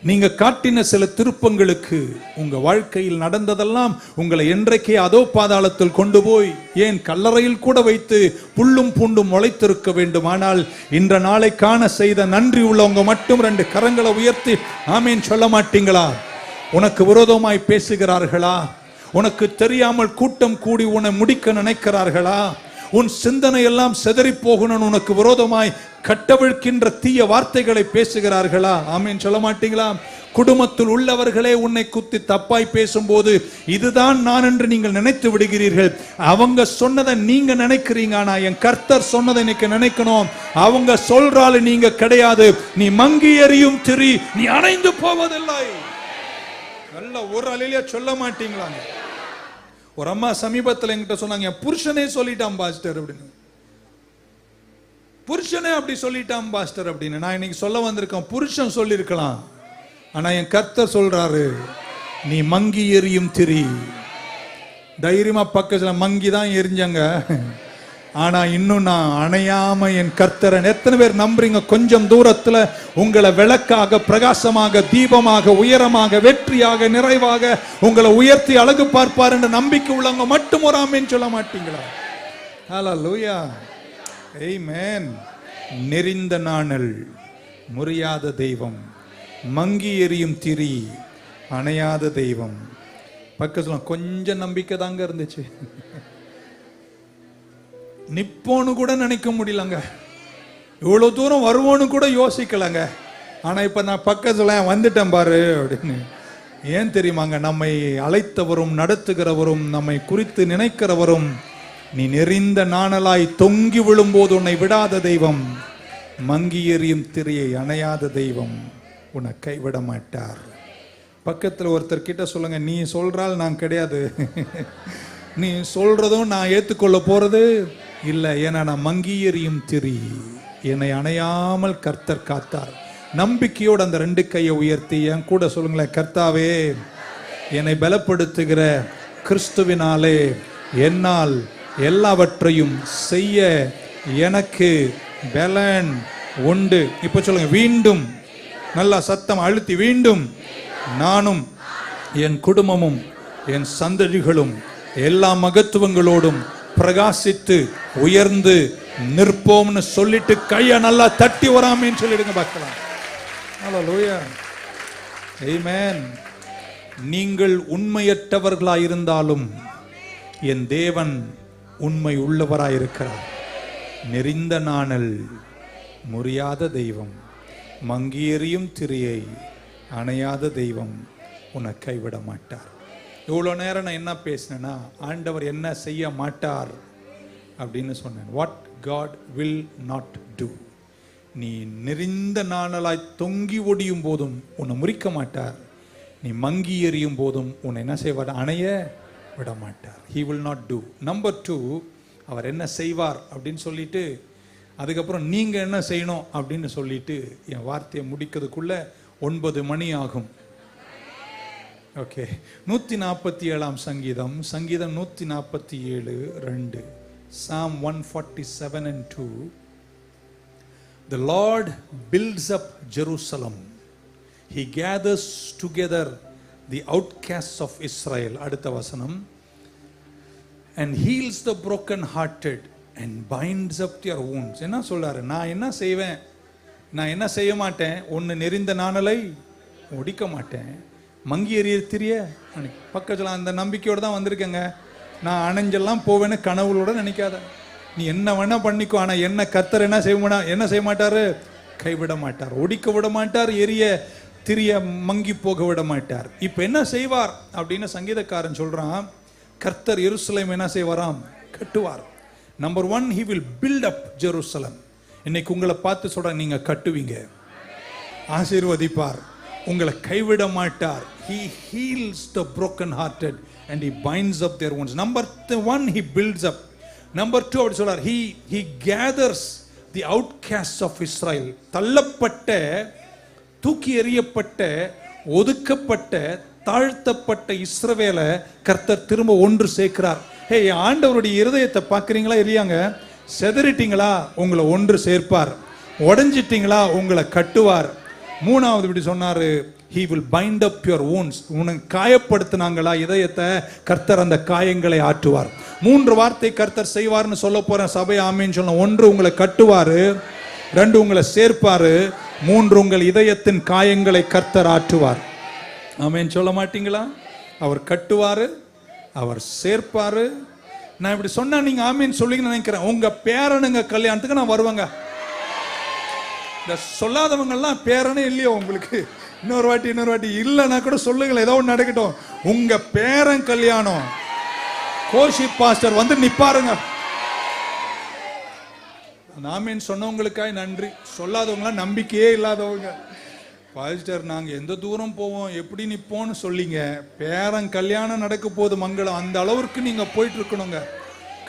நீங்க காட்டின சில திருப்பங்களுக்கு, உங்க வாழ்க்கையில் நடந்ததெல்லாம் உங்களை என்றைக்கே அதோ பாதாளத்தில் கொண்டு போய் ஏன் கல்லறையில் கூட வைத்து புல்லும் பூண்டும் முளைத்திருக்க வேண்டும். ஆனால் இன்ற நாளை காண செய்த நன்றி உள்ளவங்க மட்டும் 2 கரங்களை உயர்த்தி ஆமென் சொல்ல மாட்டீங்களா? உனக்கு விரோதமாய் பேசுகிறார்களா? உனக்கு தெரியாமல் கூட்டம் கூடி உன்னை முடிக்க நினைக்கிறார்களா? உன் சிந்தனை எல்லாம் செதறி போகணும் உனக்கு விரோதமாய் கட்டவிழ்க்கின்ற தீய வார்த்தைகளை பேசுகிறார்களா? ஆமென் சொல்ல மாட்டீங்களா? குடும்பத்தில் உள்ளவர்களே உன்னை குத்தி தப்பாய் பேசும்போது இதுதான் நான் என்று நீங்கள் நினைத்து விடுகிறீர்கள். அவங்க சொன்னதை நீங்க நினைக்கிறீங்க, ஆனா என் கர்த்தர் சொன்னதை இன்னைக்கு நினைக்கணும். அவங்க சொல்றாள் நீங்க கிடையாது. நீ மங்கி எரியும் திரி, நீ அணைந்து போவதில்லை. நல்ல ஒரு அலையில சொல்ல மாட்டீங்களாங்க. ஒரு அம்மா சமீபத்தில் என்கிட்ட சொன்னாங்க, புருஷனே சொல்லிட்டான் பாஸ்டர் அப்படின்னு. புருஷனே அப்படி சொல்லிட்டான் பாஸ்டர் அப்படின்னு. நான் இன்னைக்கு சொல்ல வந்திருக்கேன், புருஷன் சொல்லியிருக்கலாம், ஆனா என் கர்த்தர் சொல்றாரு நீ மங்கி எரியும் திரி. தைரியமா பக்கத்துல மங்கி தான் எரிஞ்சாங்க, ஆனா இன்னும் நான் அணையாம என் கர்த்தரன். எத்தனை பேர் நம்புறீங்க? கொஞ்சம் தூரத்துல உங்களை விளக்காக, பிரகாசமாக, தீபமாக, உயரமாக, வெற்றியாக, நிறைவாக உங்களை உயர்த்தி அழகு பார்ப்பார் என்ற நம்பிக்கை உள்ளவங்க மட்டும் ஒரு ஆமென் சொல்ல மாட்டீங்களா? ஹல்லேலூயா, ஆமென். நெறிந்த நாணல் முறியாத தெய்வம், மங்கி எரியும் திரி அணையாத தெய்வம். பக்கத்துல கொஞ்சம் நம்பிக்கை தாங்க இருந்துச்சு. நிப்போன்னு கூட நினைக்க முடியலங்க, இவ்வளவு தூரம் வருவோன்னு கூட யோசிக்கலங்க. ஆனா இப்ப நான் பக்கத்துல வந்துட்டேன் பாரு அப்படின்னு. ஏன் தெரியுமாங்க? நம்மை அழைத்தவரும் நடத்துகிறவரும் நம்மை குறித்து நினைக்கிறவரும் நீ நெறிந்த நாணலாய் தொங்கி விழும்போது உன்னை விடாத தெய்வம், மங்கி எறியும் திரியை அணையாத தெய்வம் உன்னை கைவிட மாட்டார். பக்கத்துல ஒருத்தர் கிட்ட சொல்லுங்க, நீ சொல்றால் நான் கிடையாது, நீ சொல்றதும் நான் ஏத்துக்கொள்ள போறது இல்லை. ஏன்னா நான் மங்கி எறியும் திரி, என்னை அணையாமல் கர்த்தர் காத்தார். நம்பிக்கையோடு அந்த 2 கையை உயர்த்தி என் கூட சொல்லுங்களேன், கர்த்தாவே என்னை பலப்படுத்துகிற கிறிஸ்துவினாலே என்னால் எல்லாவற்றையும் செய்ய எனக்கு பலன் உண்டு. இப்ப சொல்லுங்க, மீண்டும் நல்லா சத்தம் அழுத்தி, மீண்டும் நானும் என் குடும்பமும் என் சந்ததிகளும் எல்லா மகத்துவங்களோடும் பிரகாசித்து உயர்ந்து நிற்போம்னு சொல்லிட்டு கைய நல்லா தட்டி வராமேன்னு சொல்லிடுங்க பார்க்கலாம். ஹல்லேலூயா. ஆமென். நீங்கள் உண்மையற்றவர்களாயிருந்தாலும் என் தேவன் உண்மை உள்ளவராயிருக்கிறார். நெறிந்த நாணல் முறியாத தெய்வம், மங்கியெறியும் திரியை அணையாத தெய்வம் உன்னை கைவிட மாட்டார். இவ்வளோ நேரம் நான் என்ன பேசினேன்னா, ஆண்டவர் என்ன செய்ய மாட்டார் அப்படின்னு சொன்னேன். What God will not do. நீ நெறிந்த நாணலாய் தொங்கி ஒடியும் போதும் உன்னை முறிக்க மாட்டார். நீ மங்கி எறியும் போதும் உன்னை என்ன செய்வார்? அணைய விட மாட்டார். He will not do. Number 2, அவர் என்ன செய்வார் அப்படின்னு சொல்லிட்டு அதுக்கப்புறம் நீங்க என்ன செய்யணும் அப்படின்னு சொல்லிட்டு என் வார்த்தையை முடிக்கிறதுக்குள்ள 9 மணி ஆகும். ஓகே. 147ஆம் சங்கீதம், சங்கீதம் 147:2, Psalm 147 and 2. The Lord builds up Jerusalem. He gathers together the outcasts of Israel. அடுத்த வசனம். And heals the broken hearted and binds up their wounds. என்ன சொல்றாரு? நான் என்ன செய்வேன்? நான் என்ன செய்ய மாட்டேன்? ஒன்னு நெறிந்த நாணலை ஒடிக்க மாட்டேன், மங்கி எறிய பக்கத்தில் அந்த நம்பிக்கையோட தான் வந்திருக்கேங்க. நான் அணைஞ்செல்லாம் போவேன்னு கனவுளோட நினைக்காத. நீ என்ன வேணா பண்ணிக்கோ, ஆனா என்ன கர்த்தர் என்ன செய்ய மாட்டாரு? கைவிட மாட்டார், ஒடிக்க விட மாட்டார், எரிய திரிய மங்கி போக விட மாட்டார். இப்ப என்ன செய்வார் அப்படின்னு சங்கீதக்காரன் சொல்றான். கர்த்தர் எருசலேம் என்ன செய்வாராம்? கட்டுவார். Number 1, he will build up Jerusalem. இன்னைக்கு உங்களை பார்த்து சொல்றேன், நீங்க கட்டுவீங்க. ஆசீர்வதிப்பார், உங்களை கைவிட மாட்டார். He heals the broken hearted and he binds up their wounds. Number 1, he builds up. Number 2, அப்படி சொல்றார், he gathers the outcasts of Israel. தள்ளப்பட்ட, தூக்கி எறியப்பட்ட, ஒதுக்கப்பட்ட, தாழ்த்தப்பட்ட இஸ்ரவேலை கர்த்தர் திரும்ப ஒன்று சேர்க்கிறார். ஹே, ஆண்டவருடைய இருதயத்தை பார்க்குறீங்களா இல்லையாங்க? செதறிட்டீங்களா? உங்களை ஒன்று சேர்ப்பார். உடைஞ்சிட்டீங்களா? உங்களை கட்டுவார். 3வது இப்படி சொன்னாரு, he will bind up your wounds. உனக்கு காயப்படுத்தினாங்களா இதயத்தை? கர்த்தர் அந்த காயங்களை ஆற்றுவார். 3 வார்த்தை கர்த்தர் செய்வார்னு சொல்ல போறேன். சபை ஆமீன் சொல்லணும். 1, உங்களை கட்டுவாரு. 2, உங்களை சேர்ப்பாரு. 3, உங்கள் இதயத்தின் காயங்களை கர்த்தர் ஆற்றுவார். ஆமீன் சொல்ல மாட்டீங்களா? அவர் கட்டுவாரு, அவர் சேர்ப்பாரு. நான் இப்படி சொன்னா நீங்க ஆமீன் சொல்லுவீங்கன்னு நினைக்கிறேன். உங்க பேரனுங்க கல்யாணத்துக்கு நான் வருவேங்க. இந்த சொல்லாதவங்க எல்லாம் பேரனே இல்லையோ உங்களுக்கு? இன்னொரு வாட்டி இல்லைன்னா கூட சொல்லுங்களேன், ஏதோ ஒன்று நடக்கட்டும். உங்க பேரன் கல்யாணம் கோஷி பாஸ்டர் வந்து நிப்பாருங்க. ஆமீன் சொன்னவங்களுக்காய் நன்றி. சொல்லாதவங்களாம் நம்பிக்கையே இல்லாதவங்க. பாஸ்டர் நாங்க எந்த தூரம் போவோம், எப்படி நிப்போம்னு சொல்லிங்க. பேரன் கல்யாணம் நடக்க போது மங்களம். அந்த அளவுக்கு நீங்க போயிட்டு இருக்கணுங்க.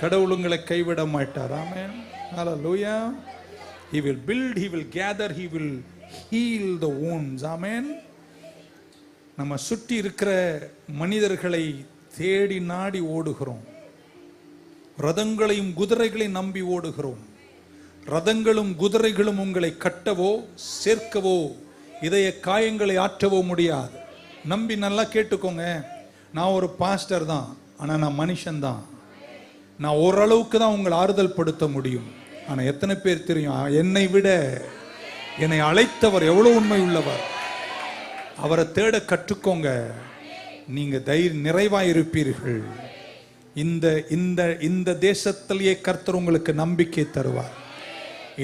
கடவுள் உங்களை கைவிட மாட்டார். ஆமென். ஹல்லேலூயா. He will build, he will gather, he will heal the wounds. ஆமென். நம்ம சுற்றி இருக்கிற மனிதர்களை தேடி நாடி ஓடுகிறோம். ரதங்களையும் குதிரைகளையும் நம்பி ஓடுகிறோம். ரதங்களும் குதிரைகளும் உங்களை கட்டவோ சேர்க்கவோ இதய காயங்களை ஆற்றவோ முடியாது. நம்பி நல்லா கேட்டுக்கோங்க. நான் ஒரு பாஸ்டர் தான், ஆனால் நான் மனுஷன் தான். நான் ஓரளவுக்கு தான் உங்களை ஆறுதல் படுத்த முடியும். ஆனால் எத்தனை பேர் தெரியும், என்னை விட என்னை அழைத்தவர் எவ்வளவு உண்மை உள்ளவர். அவரை தேட கற்றுக்கோங்க. நீங்க நிறைவாய் இருப்பீர்கள். இந்த தேசத்திலேயே கர்த்தர் உங்களுக்கு நம்பிக்கை தருவார்.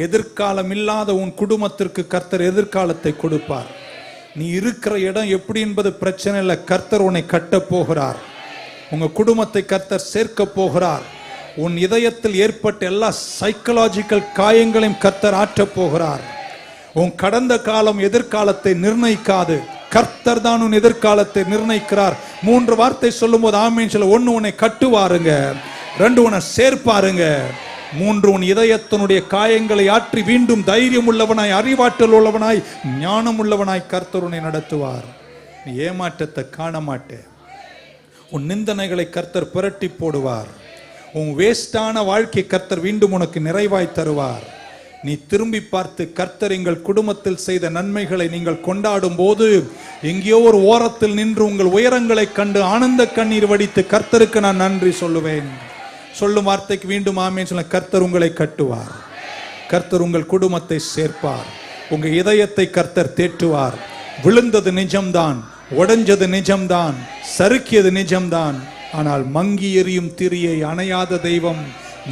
எதிர்காலம் இல்லாத உன் குடும்பத்திற்கு கர்த்தர் எதிர்காலத்தை கொடுப்பார். நீ இருக்கிற இடம் எப்படி என்பது பிரச்சனை இல்லை. கர்த்தர் உன்னை கட்ட போகிறார். உங்க குடும்பத்தை கர்த்தர் சேர்க்க போகிறார். உன் இதயத்தில் ஏற்பட்ட எல்லா சைக்கலாஜிக்கல் காயங்களையும் கர்த்தர் ஆற்றப் போகிறார். உன் கடந்த காலம் எதிர்காலத்தை நிர்ணயிக்காது. கர்த்தர் தான் உன் எதிர்காலத்தை நிர்ணயிக்கிறார். 3 வார்த்தை சொல்லும் போது ஆமீன் சொல்ல. 1, உன்னை கட்டுவாருங்க. 2, உன்னை சேர்ப்பாருங்க. 3, உன் இதயத்தினுடைய காயங்களை ஆற்றி மீண்டும் தைரியம் உள்ளவனாய், அறிவாற்றல் உள்ளவனாய், ஞானம் உள்ளவனாய் கர்த்தர் உன்னை நடத்துவார். நீ ஏமாற்றத்தை காண மாட்டே. உன் நிந்தனைகளை கர்த்தர் புரட்டி போடுவார். உன் வேஸ்டான வாழ்க்கை கர்த்தர் மீண்டும் உனக்கு நிறைவாய் தருவார். நீ திரும்பி பார்த்து கர்த்தர் எங்கள் குடும்பத்தில் செய்த நன்மைகளை நீங்கள் கொண்டாடும் போது எங்கேயோ ஒரு ஓரத்தில் நின்று உங்கள் உயரங்களை கண்டு ஆனந்த கண்ணீர் வடித்து கர்த்தருக்கு நான் நன்றி சொல்லுவேன். சொல்லும் வார்த்தைக்கு மீண்டும் ஆமென் சொல்ல. கர்த்தர் உங்களை கட்டுவார், கர்த்தர் உங்கள் குடும்பத்தை சேர்ப்பார், உங்க இதயத்தை கர்த்தர் தேற்றுவார். விழுந்தது நிஜம்தான், உடைஞ்சது நிஜம்தான், சறுக்கியது நிஜம்தான். ஆனால் மங்கி எரியும் திரியை அணையாத தெய்வம்,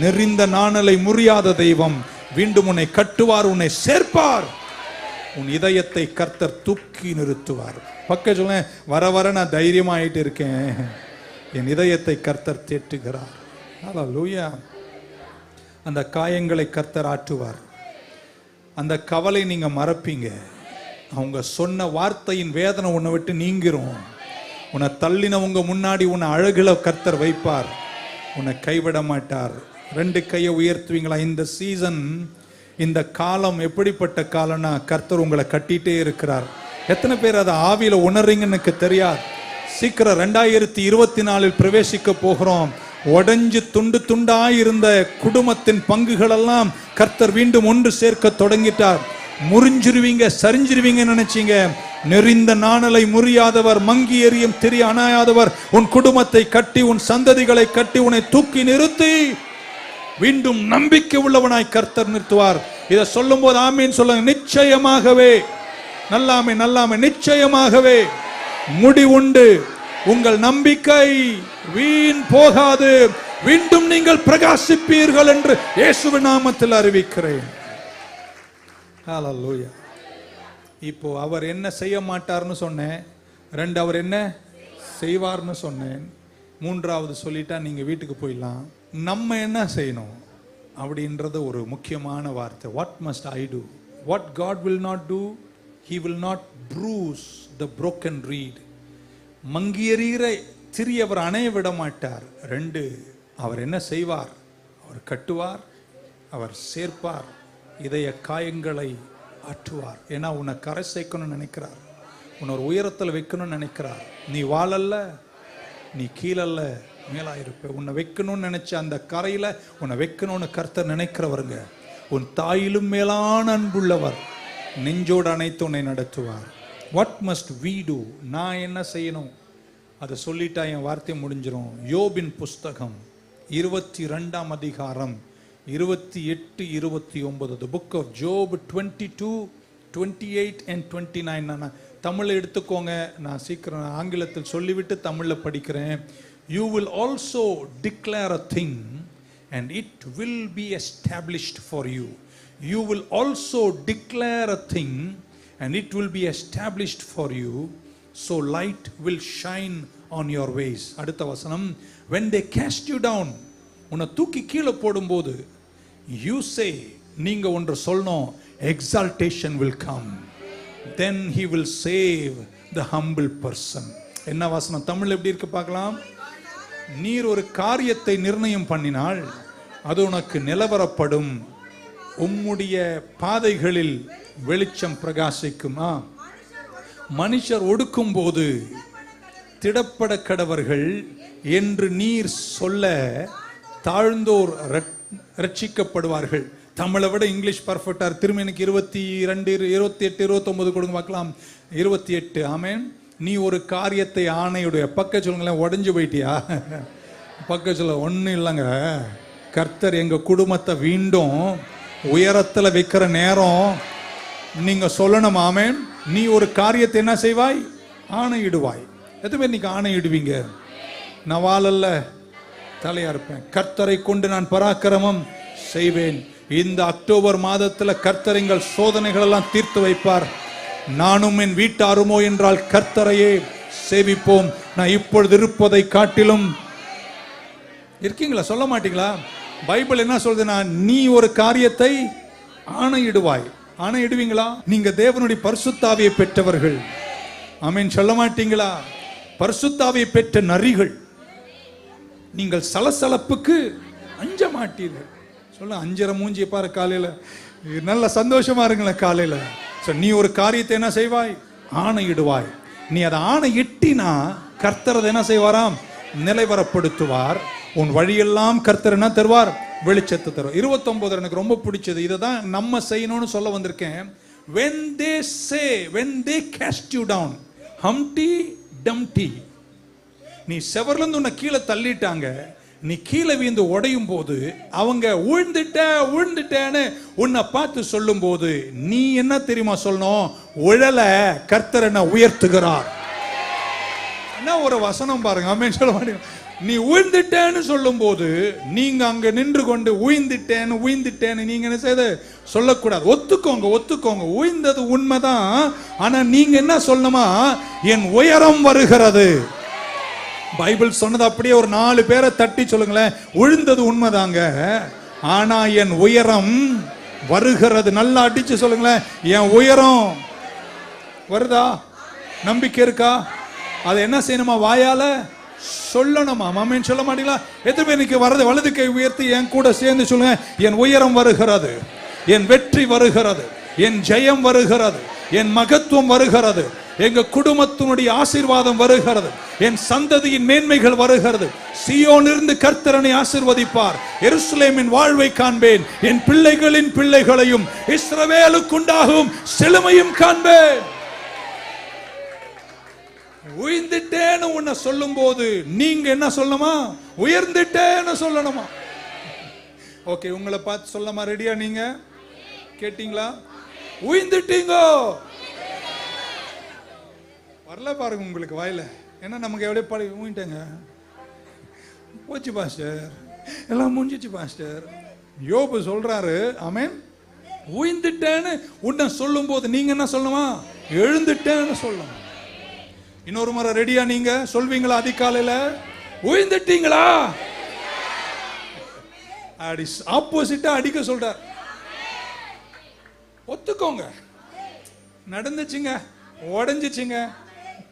நெறிந்த நாணலை முறியாத தெய்வம் மீண்டும் உன்னை கட்டுவார், உன்னை சேர்ப்பார். உன் இதயத்தை கர்த்தர் தூக்கி நிறுத்துவார். பக்க சொல்ல, வர வர நான் தைரியமாயிட்டு இருக்கேன், என் இதயத்தை கர்த்தர் தேற்றுகிறார். ஹல்லேலூயா. அந்த காயங்களை கர்த்தர் ஆற்றுவார். அந்த கவலை நீங்க மறப்பீங்க. அவங்க சொன்ன வார்த்தையின் வேதனை உன்னை விட்டு நீங்கிரும். உன்னை தள்ளினவங்க முன்னாடி உன்னை அழகுல கர்த்தர் வைப்பார், உன்னை கைவிட மாட்டார். 2 கையை உயர்த்துவீங்களா? இந்த சீசன், இந்த காலம் எப்படிப்பட்ட காலம்னா கர்த்தர் உங்களை கட்டிட்டே இருக்கிறார். எத்தனை பேர் அதை ஆவியில உணர்றீங்கன்னு எனக்கு தெரியாது. சீக்கிரம் 2024 பிரவேசிக்க போகிறோம். உடைஞ்சு துண்டு துண்டாய் இருந்த குடும்பத்தின் பங்குகள் எல்லாம் கர்த்தர் மீண்டும் ஒன்று சேர்க்க தொடங்கிட்டார். முறிஞ்சிருவீங்க, சரிஞ்சிருவீங்க நினைச்சீங்க. நெறிந்த நாணலை முறியாதவர், மங்கி எறியும் திரி அணையாதவர் உன் குடும்பத்தை கட்டி, உன் சந்ததிகளை கட்டி, உன்னை தூக்கி நிறுத்தி மீண்டும் நம்பிக்கை உள்ளவனாய் கர்த்தர் நிறுத்துவார். இதை சொல்லும் போது ஆமீன் சொல்லுங்க. நிச்சயமாகவே, நல்லாமே நல்லாமே, நிச்சயமாகவே முடிவுண்டு. உங்கள் நம்பிக்கை வீண் போகாது, மீண்டும் நீங்கள் பிரகாசிப்பீர்கள் என்று இயேசுவின் நாமத்தில் அறிவிக்கிறேன். ஹல்லேலூயா. இப்போ அவர் என்ன செய்ய மாட்டார்னு சொன்னேன். 2 அவர் என்ன செய்வார்னு சொன்னேன். 3வது சொல்லிட்டா நீங்க வீட்டுக்கு போயிடலாம். நம்ம என்ன செய்யணும் அப்படின்றது ஒரு முக்கியமான வார்த்தை. What must I do? What God will not do, He will not bruise the broken reed. மங்கியறிகிற திரி அவர் அணைய விட மாட்டார். 2 அவர் என்ன செய்வார்? அவர் கட்டுவார், அவர் சேர்ப்பார், இதய காயங்களை ஆற்றுவார். ஏன்னா உன்னை கரை சேர்க்கணும்னு நினைக்கிறார், உன்னை ஒரு உயரத்தில் வைக்கணும்னு நினைக்கிறார். நீ வாழல்ல, நீ கீழல்ல, மேலாயிருப்ப. உன்னை வைக்கணும்னு நினைச்ச அந்த கரையில உன்னை வைக்கணும்னு கர்த்தர் நினைக்கிறவருங்க. உன் தாயிலும் மேலான அன்புள்ளவர், நெஞ்சோடு அணைத்து உன்னை நடத்துவார். What must we do? நான் என்ன செய்யணும் அதை சொல்லிட்டா என் வார்த்தை முடிஞ்சிடும். யோபின் புஸ்தகம் 22ஆம் அதிகாரம் 28, 29. The book of Job 22, 28 and 29. நான் தமிழ் எடுத்துக்கோங்க, நான் சீக்கிரம் ஆங்கிலத்தில் சொல்லிவிட்டு தமிழில் படிக்கிறேன். You will also declare a thing and it will be established for you. You will also declare a thing and it will be established for you. So light will shine on your ways. அடுத்த வசனம். When they cast you down, உன்னை தூக்கி கீழே போடும்போது, you say, நீங்க ஒன்று சொல்லணும், exaltation will come. Then he will save the humble person. என்ன வசனம் தமிழ் எப்படி இருக்கு பார்க்கலாம். நீர் ஒரு காரியத்தை நிர்ணயம் பண்ணினால் அது உனக்கு நிலவரப்படும், உம்முடைய பாதைகளில் வெளிச்சம் பிரகாசிக்குமா. மனுஷர் ஒடுக்கும் போது திடப்பட கடவர்கள் என்று நீர் சொல்ல தாழ்ந்தோர் ரட்சிக்கப்படுவார்கள். தமிழை விட இங்கிலீஷ் பர்ஃபெக்டா. திரும்ப எனக்கு 22, 28, 29 கொடுங்க பார்க்கலாம். 28. ஆமென். நீ ஒரு காரியத்தை ஆணையுடைய பக்க சொல்லுங்களேன். உடஞ்சு போயிட்டியா? பக்க சொல்ல ஒன்றும் இல்லைங்க. கர்த்தர் எங்க குடும்பத்தை மீண்டும் உயரத்தில் வைக்கிற நேரம் நீங்க சொல்லணும். ஆமென். நீ ஒரு காரியத்தை என்ன செய்வாய்? ஆணையிடுவாய். எதுவுமே நீங்க ஆணையிடுவீங்க. நான் வாழல்ல, தலையா இருப்பேன். கர்த்தரை கொண்டு நான் பராக்கிரமம் செய்வேன். இந்த அக்டோபர் மாதத்தில் கர்த்தர் எங்கள் சோதனைகள் எல்லாம் தீர்த்து வைப்பார். நானும் என் வீட்டாருமோ என்றால் கர்த்தரையே சேவிப்போம். நான் இப்பொழுது இருப்பதை காட்டிலும் இருக்கீங்களா? சொல்ல மாட்டீங்களா? பைபிள் என்ன சொல்றதுன்னா, நீ ஒரு காரியத்தை ஆணையிடுவாய். ஆணையிடுவீங்களா? நீங்க தேவனுடைய பரிசுத்தாவியை பெற்றவர்கள். ஆமென். சொல்ல மாட்டீங்களா? பரிசுத்தாவியை பெற்ற நரிகள். நீங்கள் சலசலப்புக்கு அஞ்ச மாட்டீர்கள். சொல்ல, அஞ்சரை மூஞ்சியை பாரு காலையில. நல்ல சந்தோஷமா இருங்களேன் காலையில. நீ ஒரு காரியத்தை என்ன செய்வாய்? ஆணையிடுவாய். நீ அதை ஆணையிட்டினா கர்த்தர் அதை என்ன செய்வாராம்? நிலைவரப்படுத்துவார். உன் வழியெல்லாம் கர்த்தர் என்ன தருவார்? வெளிச்சத்தை தரும். 29 எனக்கு ரொம்ப பிடிச்சது. இதை தான் நம்ம செய்யணும்னு சொல்ல வந்திருக்கேன். when they cast you down, Humpty Dumpty, நீ செவர்லேருந்து உன்னை கீழே தள்ளிட்டாங்க, நீ கீழே வீந்து உடையும் போது அவங்க விழுந்துட்டேன்னு உன்னை பார்த்து சொல்லும் போது நீ என்ன தெரியுமா சொல்லணும்? உழல கர்த்தர் என்ன உயர்த்துகிறார். என்ன ஒரு வசனம் பாருங்க. ஆமென் சொல்ல மாட்டீங்க. நீ உயிர்ந்துட்டேன்னு சொல்லும் போது நீங்க அங்க நின்று கொண்டு உயிர்ந்துட்டேன்னு நீங்க என்ன செய்த சொல்லக்கூடாது. ஒத்துக்கோங்க உயிர்ந்தது உண்மைதான். ஆனா நீங்க என்ன சொல்லணுமா? என் உயரம் வருகிறது. பைபிள் சொன்னது அப்படியே ஒரு 4 பேரை தட்டி சொல்லுங்களேன். உழுந்தது உண்மைதாங்க, ஆனா என் உயரம் வருகிறது. நல்லா அடிச்சு சொல்லுங்களேன். என் உயரம் வருதா? நம்பிக்கை இருக்கா? அதை என்ன செய்யணுமா? வாயால சொல்லணுமா? ஆமென் சொல்ல மாட்டீங்களா? எத்தனை பேர் இன்னைக்கு வரது வலது கை உயர்த்தி என் கூட சேர்ந்து சொல்லுங்க. என் உயரம் வருகிறது, என் வெற்றி வருகிறது, என் ஜெயம் வருகிறது, என் மகத்துவம் வருகிறது, எங்க குடும்பத்தினுடைய ஆசீர்வாதம் வருகிறது, என் சந்ததியின் மேன்மைகள் வருகிறது. சீயோனிலிருந்து கர்த்தரனை ஆசீர்வதிப்பார். எருசலேமின் வாழ்வை காண்பேன், என் பிள்ளைகளின் பிள்ளைகளையும் இஸ்ரவேலுக்குண்டாகும் செழுமையும் காண்பேன். உயர்ந்துட்டேன்னு உன்னை சொல்லும் போது நீங்க என்ன சொல்லணுமா? உயர்ந்துட்டேன்னு சொல்லணுமா? ஓகே, உங்களை பார்த்து சொல்லமா? ரெடியா? நீங்க கேட்டீங்களா? உயர்ந்துட்டீங்க வரல பாருங்க உங்களுக்கு வாயில. ஏன்னா நமக்கு எவ்வளோ பாடி ஊங்கிட்டேங்க, போச்சு பாஸ்டர், எல்லாம் முடிஞ்சிச்சு பாஸ்டர். யோபு சொல்றாரு, ஆமென், உயர்ந்துட்டேன்னு உன்னை சொல்லும் போது நீங்க என்ன சொல்லணுமா? எழுந்துட்டேன்னு சொல்லணும். இன்னொரு முறை ரெடியா? நீங்க சொல்வீங்களா? அதிகாலையில உயர்ந்துட்டீங்களா? அடி ஆப்போசிட்டா அடிக்க சொல்றார். ஒத்துக்கோங்க, நடந்துச்சுங்க, உடஞ்சிச்சுங்க,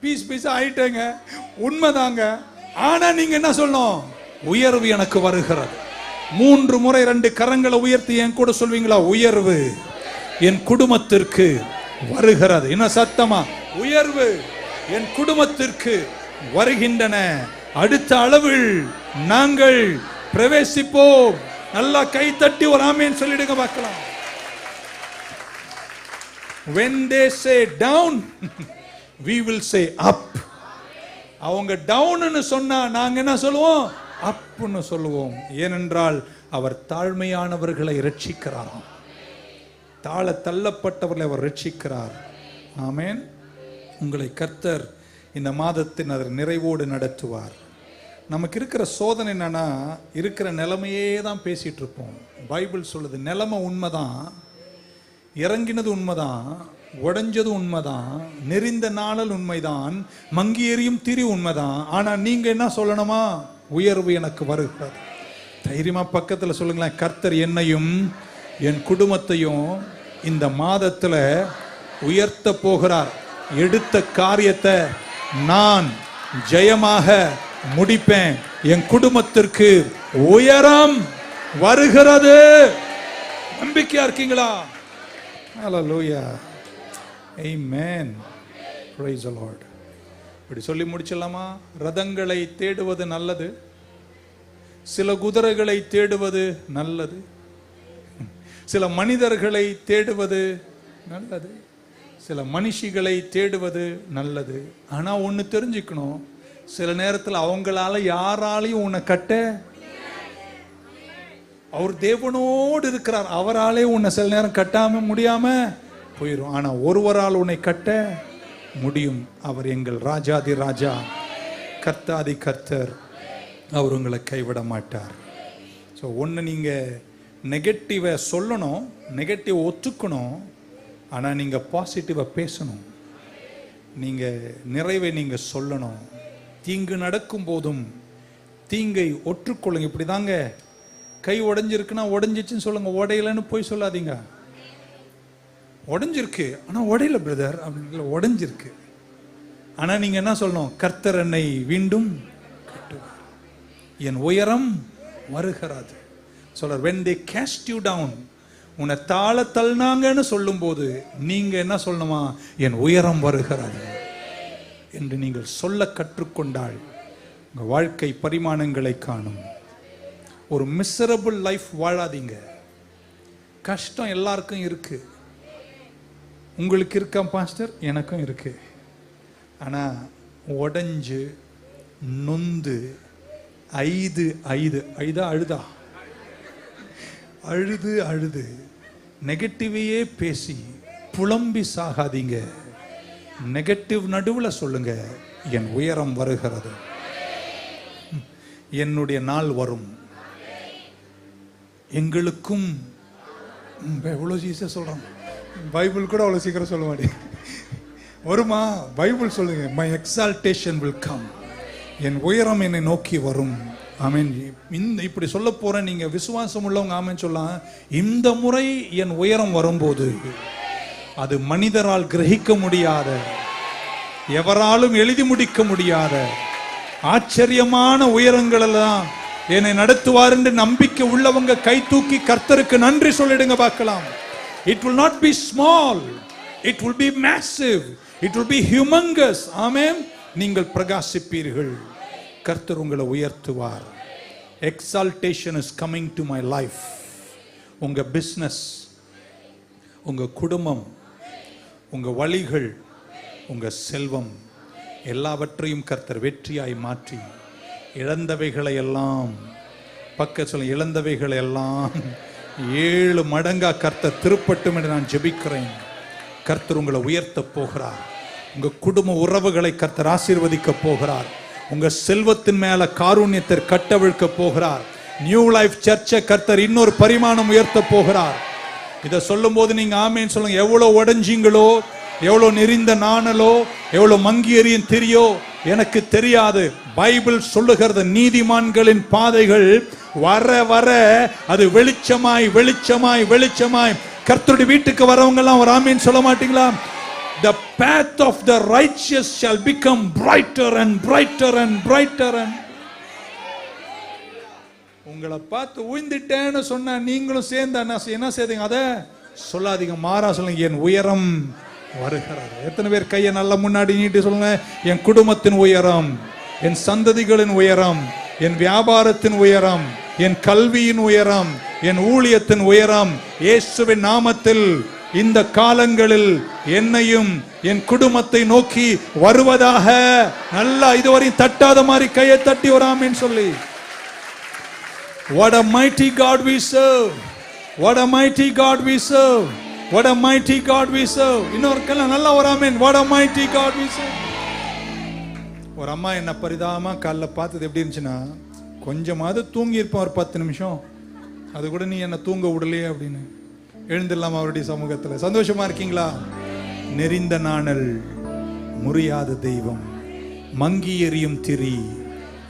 பீஸ் ஆயிட்டேங்க, உண்மைதாங்க. ஆனா நீங்க என்ன சொல்லணும்? உயர்வு எனக்கு வருகிறது. 3 முறை 2 கரங்களை உயர்த்தி என் கூட சொல்வீங்களா? உயர்வு என் குடும்பத்திற்கு வருகிறது. என்ன சத்தமா? உயர்வு என் குடும்பத்திற்கு வருகின்றன. அடுத்த அளவில் நாங்கள் பிரவேசிப்போம். நல்லா கை தட்டி ஒரு ஆமென் சொல்லிடுங்க பார்க்கலாம். When they say down, we will say up. அவங்க டவுன்னு சொன்னா நாங்க என்ன சொல்லுவோம்? அப்னு சொல்லுவோம். ஏனென்றால் அவர் தாழ்மையானவர்களை ரட்சிக்கிறார், தாழ தள்ளப்பட்டவர்களை அவர் ரட்சிக்கிறார். ஆமென். உங்களை கர்த்தர் இந்த மாதத்தின் அதர் நிறைவோடு நடத்துவார். நமக்கு இருக்கிற சோதனை என்னன்னா, இருக்கிற நிலைமையே தான் பேசிட்டு இருப்போம். பைபிள் சொல்லுது, நிலைமை உண்மைதான், இறங்கினது உண்மைதான், உடைஞ்சது உண்மைதான், நெறிந்த நாளல் உண்மைதான், மங்கி எறியும் திரி உண்மைதான். ஆனா நீங்க என்ன சொல்லணுமா? உயர்வு எனக்கு வருகிறது. தைரியமா பக்கத்துல சொல்லுங்களேன், கர்த்தர் என்னையும் என் குடும்பத்தையும் இந்த மாதத்துல உயர்த்த போகிறார். எடுத்த காரியத்தை நான் ஜெயமாக முடிப்பேன். என் குடும்பத்திற்கு உயரம் வருகிறது. நம்பிக்கையா இருக்கீங்களா? ஹல்லேலூயா, ஆமென், பிரைஸ் தி லார்ட். இப்படி சொல்லி முடிச்சலாமா? ரதங்களை தேடுவது நல்லது, சில குதிரைகளை தேடுவது நல்லது, சில மனிதர்களை தேடுவது நல்லது, சில மனுஷிகளை தேடுவது நல்லது. ஆனா ஒண்ணு தெரிஞ்சுக்கணும், சில நேரத்தில் அவங்களால யாராலையும் உன்னை கட்ட, அவர் தேவனோடு இருக்கிறார், அவராலே உன்னை சில நேரம் கட்டாம முடியாம போயிடும். ஆனா ஒருவரால் உன்னை கட்ட முடியும். அவர் எங்கள் ராஜாதி ராஜா, கர்த்தாதி கர்த்தர். அவர் உங்களை கைவிட மாட்டார். ஸோ ஒன்று, நீங்கள் நெகட்டிவை சொல்லணும், நெகட்டிவ் ஒத்துக்கணும், ஆனால் நீங்கள் பாசிட்டிவாக பேசணும், நீங்கள் நிறைவை நீங்கள் சொல்லணும். தீங்கு நடக்கும் போதும் தீங்கை ஒற்றுக்கொள்ளுங்க. இப்படி தாங்க, கை உடஞ்சிருக்குன்னா உடஞ்சிச்சுன்னு சொல்லுங்க, உடையலன்னு போய் சொல்லாதீங்க. உடஞ்சிருக்கு ஆனால் உடையல பிரதர் அப்படின்னு, உடஞ்சிருக்கு. ஆனால் நீங்கள் என்ன சொல்லணும்? கர்த்தர் என்னை மீண்டும் கட்டுவார், என் உயரம் வருகிறது சொல்றார். when they cast you down, உன்னை தாழ தள்ளினாங்கன்னு சொல்லும் போது நீங்க என்ன சொல்லணுமா? என் உயரம் வருகிறது என்று நீங்கள் சொல்ல கற்றுக்கொண்டால் உங்க வாழ்க்கை பரிமாணங்களை காணும். ஒரு மிசரபிள் லைஃப் வாழாதீங்க. கஷ்டம் எல்லாருக்கும் இருக்கு. உங்களுக்கு இருக்கா பாஸ்டர்? எனக்கும் இருக்கு. ஆனா உடைஞ்சு நொந்து அழுது நெகட்டிவையே பேசி புலம்பி சாகாதீங்க. நெகட்டிவ் நடுவுல சொல்லுங்க, என் உயரம் வருகிறது, என்னுடைய நாள் வரும். எங்களுக்கும் எவ்வளவு ஈஸியா சொல்றோம். பைபிள் கூட அவ்வளவு சீக்கிரம் சொல்ல மாட்டேன். வருமா? பைபிள் சொல்லுங்க, மை எக்ஸால்டேஷன் வில் கம், என் உயரம் என்னை நோக்கி வரும். ஆமென். இந்த இப்படி சொல்ல போறேன். நீங்க விசுவாசம் உள்ளவங்க ஆமென் சொல்லலாம். இந்த முறை என் உயரம் வரும்போது அது மனிதரால் கிரகிக்க முடியாத, எவராலும் எழுதி முடிக்க முடியாத ஆச்சரியமான உயரங்கள் எல்லாம் என்னை நடத்துவார் என்று நம்பிக்கை உள்ளவங்க கை தூக்கி கர்த்தருக்கு நன்றி சொல்லிடுங்க பார்க்கலாம். It will not be small, it will be massive, it will be humongous. ஆமென். நீங்கள் பிரகாசிப்பீர்கள், கர்த்தர் உங்களை உயர்த்துவார். Exaltation is coming to my life. உங்க பிசினஸ், உங்க குடும்பம், உங்க வழிகள், உங்க செல்வம் எல்லாவற்றையும் கர்த்தர் வெற்றியாய் மாற்றி இழந்தவைகளை எல்லாம் இழந்தவைகளை எல்லாம் 7 மடங்கா கர்த்தர் திருப்பட்டும் என்று நான் ஜெபிக்கிறேன். கர்த்தர் உங்களை உயர்த்த போகிறார். உங்க குடும்ப உறவுகளை கர்த்தர் ஆசீர்வதிக்க போகிறார். உங்க செல்வத்தின் மேல காருண்யத்தை கட்டவிழ்க்க போகிறார். நியூ லைஃப் சர்ச்சை கர்த்தர் இன்னொரு பரிமாணம் உயர்த்த போகிறார். இதை சொல்லும் போது நீங்க ஆமேன்னு சொல்லுங்க. எவ்வளவு உடைஞ்சீங்களோ, எவ்வளவு நெறிந்த நாணலோ, எவ்வளவு மங்கி எறியும் தெரியும் எனக்கு தெரியாது. பைபிள் சொல்லுகிறது, நீதிமான்களின் பாதைகள் வர வர அது வெளிச்சமாய் வெளிச்சமாய் வெளிச்சமாய். கர்த்தருடைய வீட்டுக்கு வரவங்க எல்லாம் ஒரு ஆமீன் சொல்ல மாட்டீங்களா? The path of the righteous shall become brighter and brighter and brighter and. உங்களை பார்த்து உயிர்ந்துட்டேன்னு சொன்னா நீங்களும் சேர்ந்து என்ன செய்தீங்க? அதை சொல்லாதீங்க, மாறா சொல்லுங்க, என் உயரம் வருகிறது. எத்தனை பேர் கையை நல்லா முன்னாடி நீட்டி சொல்லுங்க, என் குடும்பத்தின் உயரம், என் சந்ததிகளின் உயரம், என் வியாபாரத்தின் உயரம், என் கல்வியின் உயரம், என் ஊழியத்தின் உயரம் இயேசுவின் நாமத்தில் இந்த காலங்களில் என்னையும் என் குடும்பத்தை நோக்கி வருவதாக. நல்லா இதுவரை தட்டாத மாதிரி கையை தட்டி வராமேன்னு சொல்லி. What a mighty God we serve, what a mighty God we serve, what a mighty God we serve. இன்னொருக்கெல்லாம் நல்லா வராமேன். What a mighty God we serve. ஒரு அம்மா என்ன பரிதாபமா காலைல பார்த்தது எப்படி இருந்துச்சுன்னா, கொஞ்சமாவது தூங்கி இருப்போம் ஒரு 10 நிமிஷம், அது கூட நீ என்ன தூங்க விடலையே அப்படின்னு. எழுந்திடலாம் அவருடைய சமூகத்தில். சந்தோஷமா இருக்கீங்களா? நெறிந்த நாணல், முறியாத தெய்வம், மங்கி எறியும் திரி,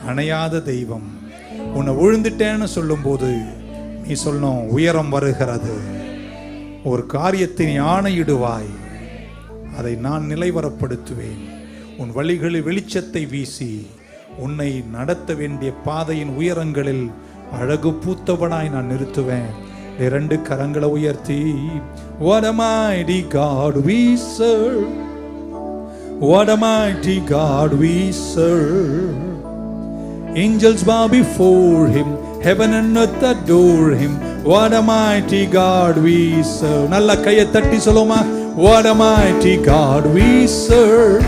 அணையாத தெய்வம். உன்னை விழுந்துட்டேன்னு சொல்லும் போது நீ சொல்லணும், உயரம் வருகிறது. ஒரு காரியத்தை நீ ஆணையிடுவாய், அதை நான் நிலைவரப்படுத்துவேன். உன் வழிகளில் வெளிச்சத்தை வீசி உன்னை நடத்த வேண்டிய பாதையின் உயரங்களில் அழகு பூத்தவனாய் நான் நிறுத்துவேன். 2 கரங்களை உயர்த்தி, What a mighty God we serve, what a mighty God we serve. Angels bow before him, heaven and earth adore him. What a mighty God we serve. நல்ல கையை தட்டி சொல்லுமா, What a mighty God we serve,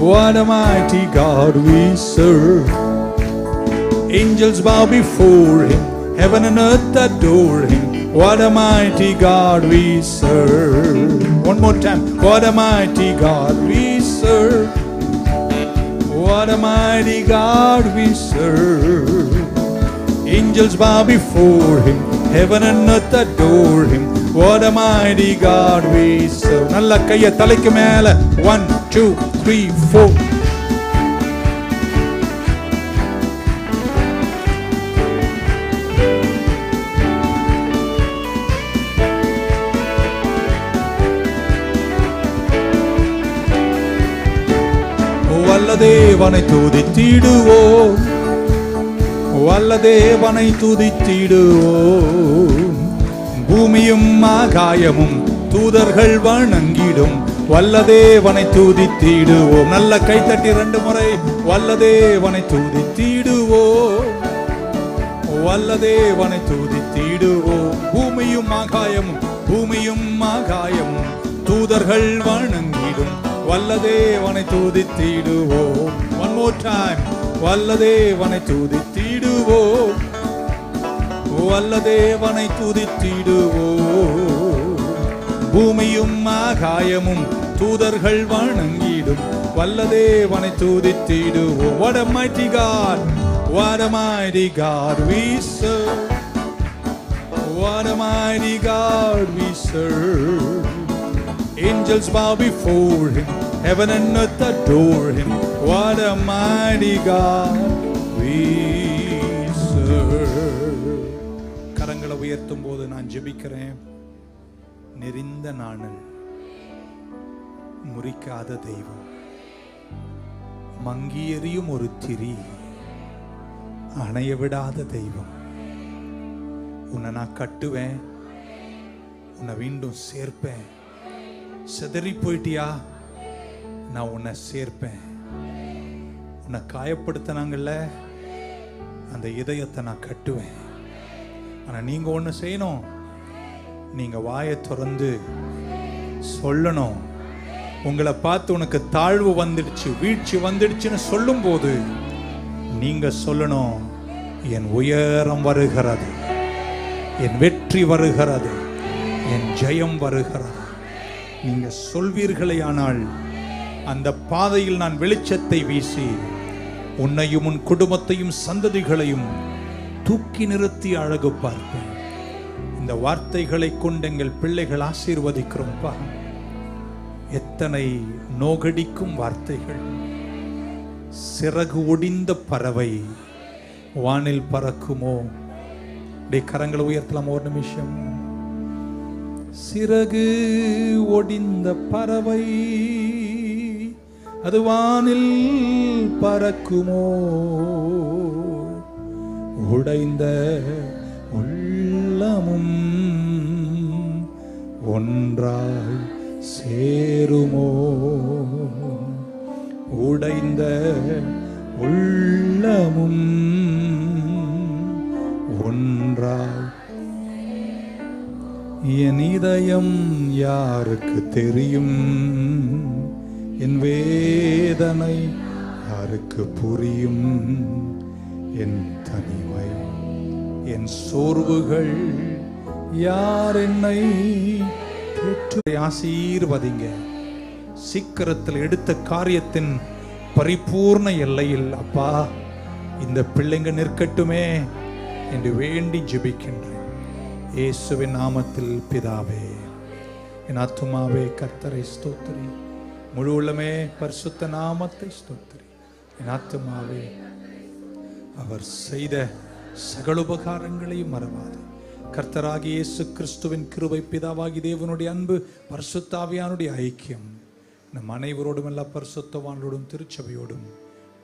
what a mighty God we serve. Angels bow before him, heaven and earth adore him. What a mighty God we serve. One more time. What a mighty God we serve, what a mighty God we serve. Angels bow before him, heaven and earth adore him. What a mighty God we serve. நல்ல கையை தலைக்கு மேல. 1 2 3 4. வல்லதேவனை துதித்திடுவோம், வல்லதேவனை துதித்திடுவோம். பூமியும் ஆகாயமும் தூதர்கள் வணங்கிடும், வல்லதேவனை துதித்திடுவோம். நல்ல கைத்தட்டி 2 முறை. வல்லதேவனை துதித்திடுவோம், வல்ல தேவனை துதித்திடுவோம். பூமியும் ஆகாயமும் தூதர்கள் வணங்கிடும் வல்ல தேவனை துதித்திடுவோம். One more time. வல்ல தேவனை துதித்திடுவோம், வல்ல தேவனை துதித்திடுவோம். பூமியும் ஆகாயமும் தூதர்கள் வணங்கிடும் வல்ல தேவனை துதித்திடுவோம். What a mighty God, what a mighty God we serve, what a mighty God we serve. Angels bow before him, heaven and earth adore him. What a mighty God we serve. கரங்களை உயர்த்தும் போது நான் ஜெபிக்கிறேன். நெறிந்த நாணல், முறிக்காத தெய்வம், மங்கி எரியும் ஒரு திரி, அணைய விடாத தெய்வம். உன்னை நான் கட்டுவேன், உன்னை மீண்டும் சேர்ப்பேன். சிதறி போயிட்டியா, நான் உன்னை சேர்ப்பேன். உன்னை காயப்படுத்தினாங்கல்ல, அந்த இதயத்தை நான் கட்டுவேன். ஆனால் நீங்கள் ஒன்று செய்யணும், நீங்கள் வாயை திறந்து சொல்லணும். உங்களை பார்த்து உனக்கு தாழ்வு வந்துடுச்சு, வீழ்ச்சி வந்துடுச்சுன்னு சொல்லும் போது நீங்கள் சொல்லணும், என் உயரம் வருகிறது, என் வெற்றி வருகிறது, என் ஜெயம் வருகிறது. நீங்க சொல்வீர்களேயானால் அந்த பாதையில் நான் வெளிச்சத்தை வீசி உன்னையும் உன் குடும்பத்தையும் சந்ததிகளையும் தூக்கி நிறுத்தி அழகு பார்ப்பேன். இந்த வார்த்தைகளை கொண்டு எங்கள் பிள்ளைகள் ஆசீர்வதிக்கிறோம்ப்பா. எத்தனை நோகடிக்கும் வார்த்தைகள். சிறகு ஒடிந்த பறவை வானில் பறக்குமோ? கரங்களை உயர்த்தலாம் ஒரு நிமிஷம். சிறகு ஒடிந்த பறவை அது வானில் பறக்குமோ? உடைந்த உள்ளமும் ஒன்றாய் சேருமோ? உடைந்த உள்ளமும் ஒன்றாய். என் இதயம் யாருக்கு தெரியும்? என் வேதனை யாருக்கு புரியும்? என் தனிமை, என் சோர்வுகள் யார் என்னை ஆசீர்வதிங்க. சீக்கிரத்தில் எடுத்த காரியத்தின் பரிபூர்ண எல்லையில் அப்பா இந்த பிள்ளைங்க நிற்கட்டுமே என்று வேண்டி ஜெபிக்கின்றேன். இயேசுவின் நாமத்தில் பிதாவே. என் ஆத்துமாவே கர்த்தரை ஸ்தோத்திரி, முழு உள்ளமே பரிசுத்த நாமத்தை ஸ்தோத்திரி. என் ஆத்துமாவே அவர் செய்த சகல உபகாரங்களையும் மறவாது. கர்த்தராகிய இயேசு கிறிஸ்துவின் கிருபை, பிதாவாகி தேவனுடைய அன்பு, பரிசுத்த ஆவியானுடைய ஐக்கியம் நம் அனைவரோடும், எல்லா பரிசுத்தவான்களோடும் திருச்சபையோடும்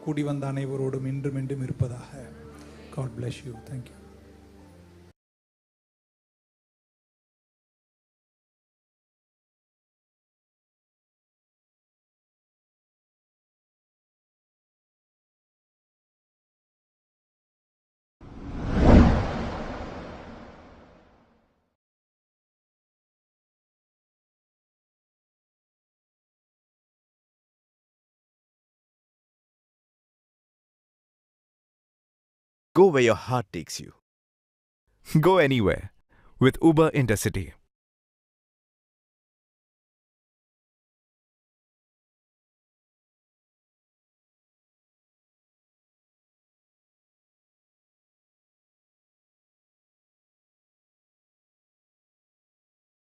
கூடி வந்த அனைவரோடும் இன்றும் என்றும் இருப்பதாக. God bless you. Thank you. Go where your heart takes you. Go anywhere with Uber Intercity.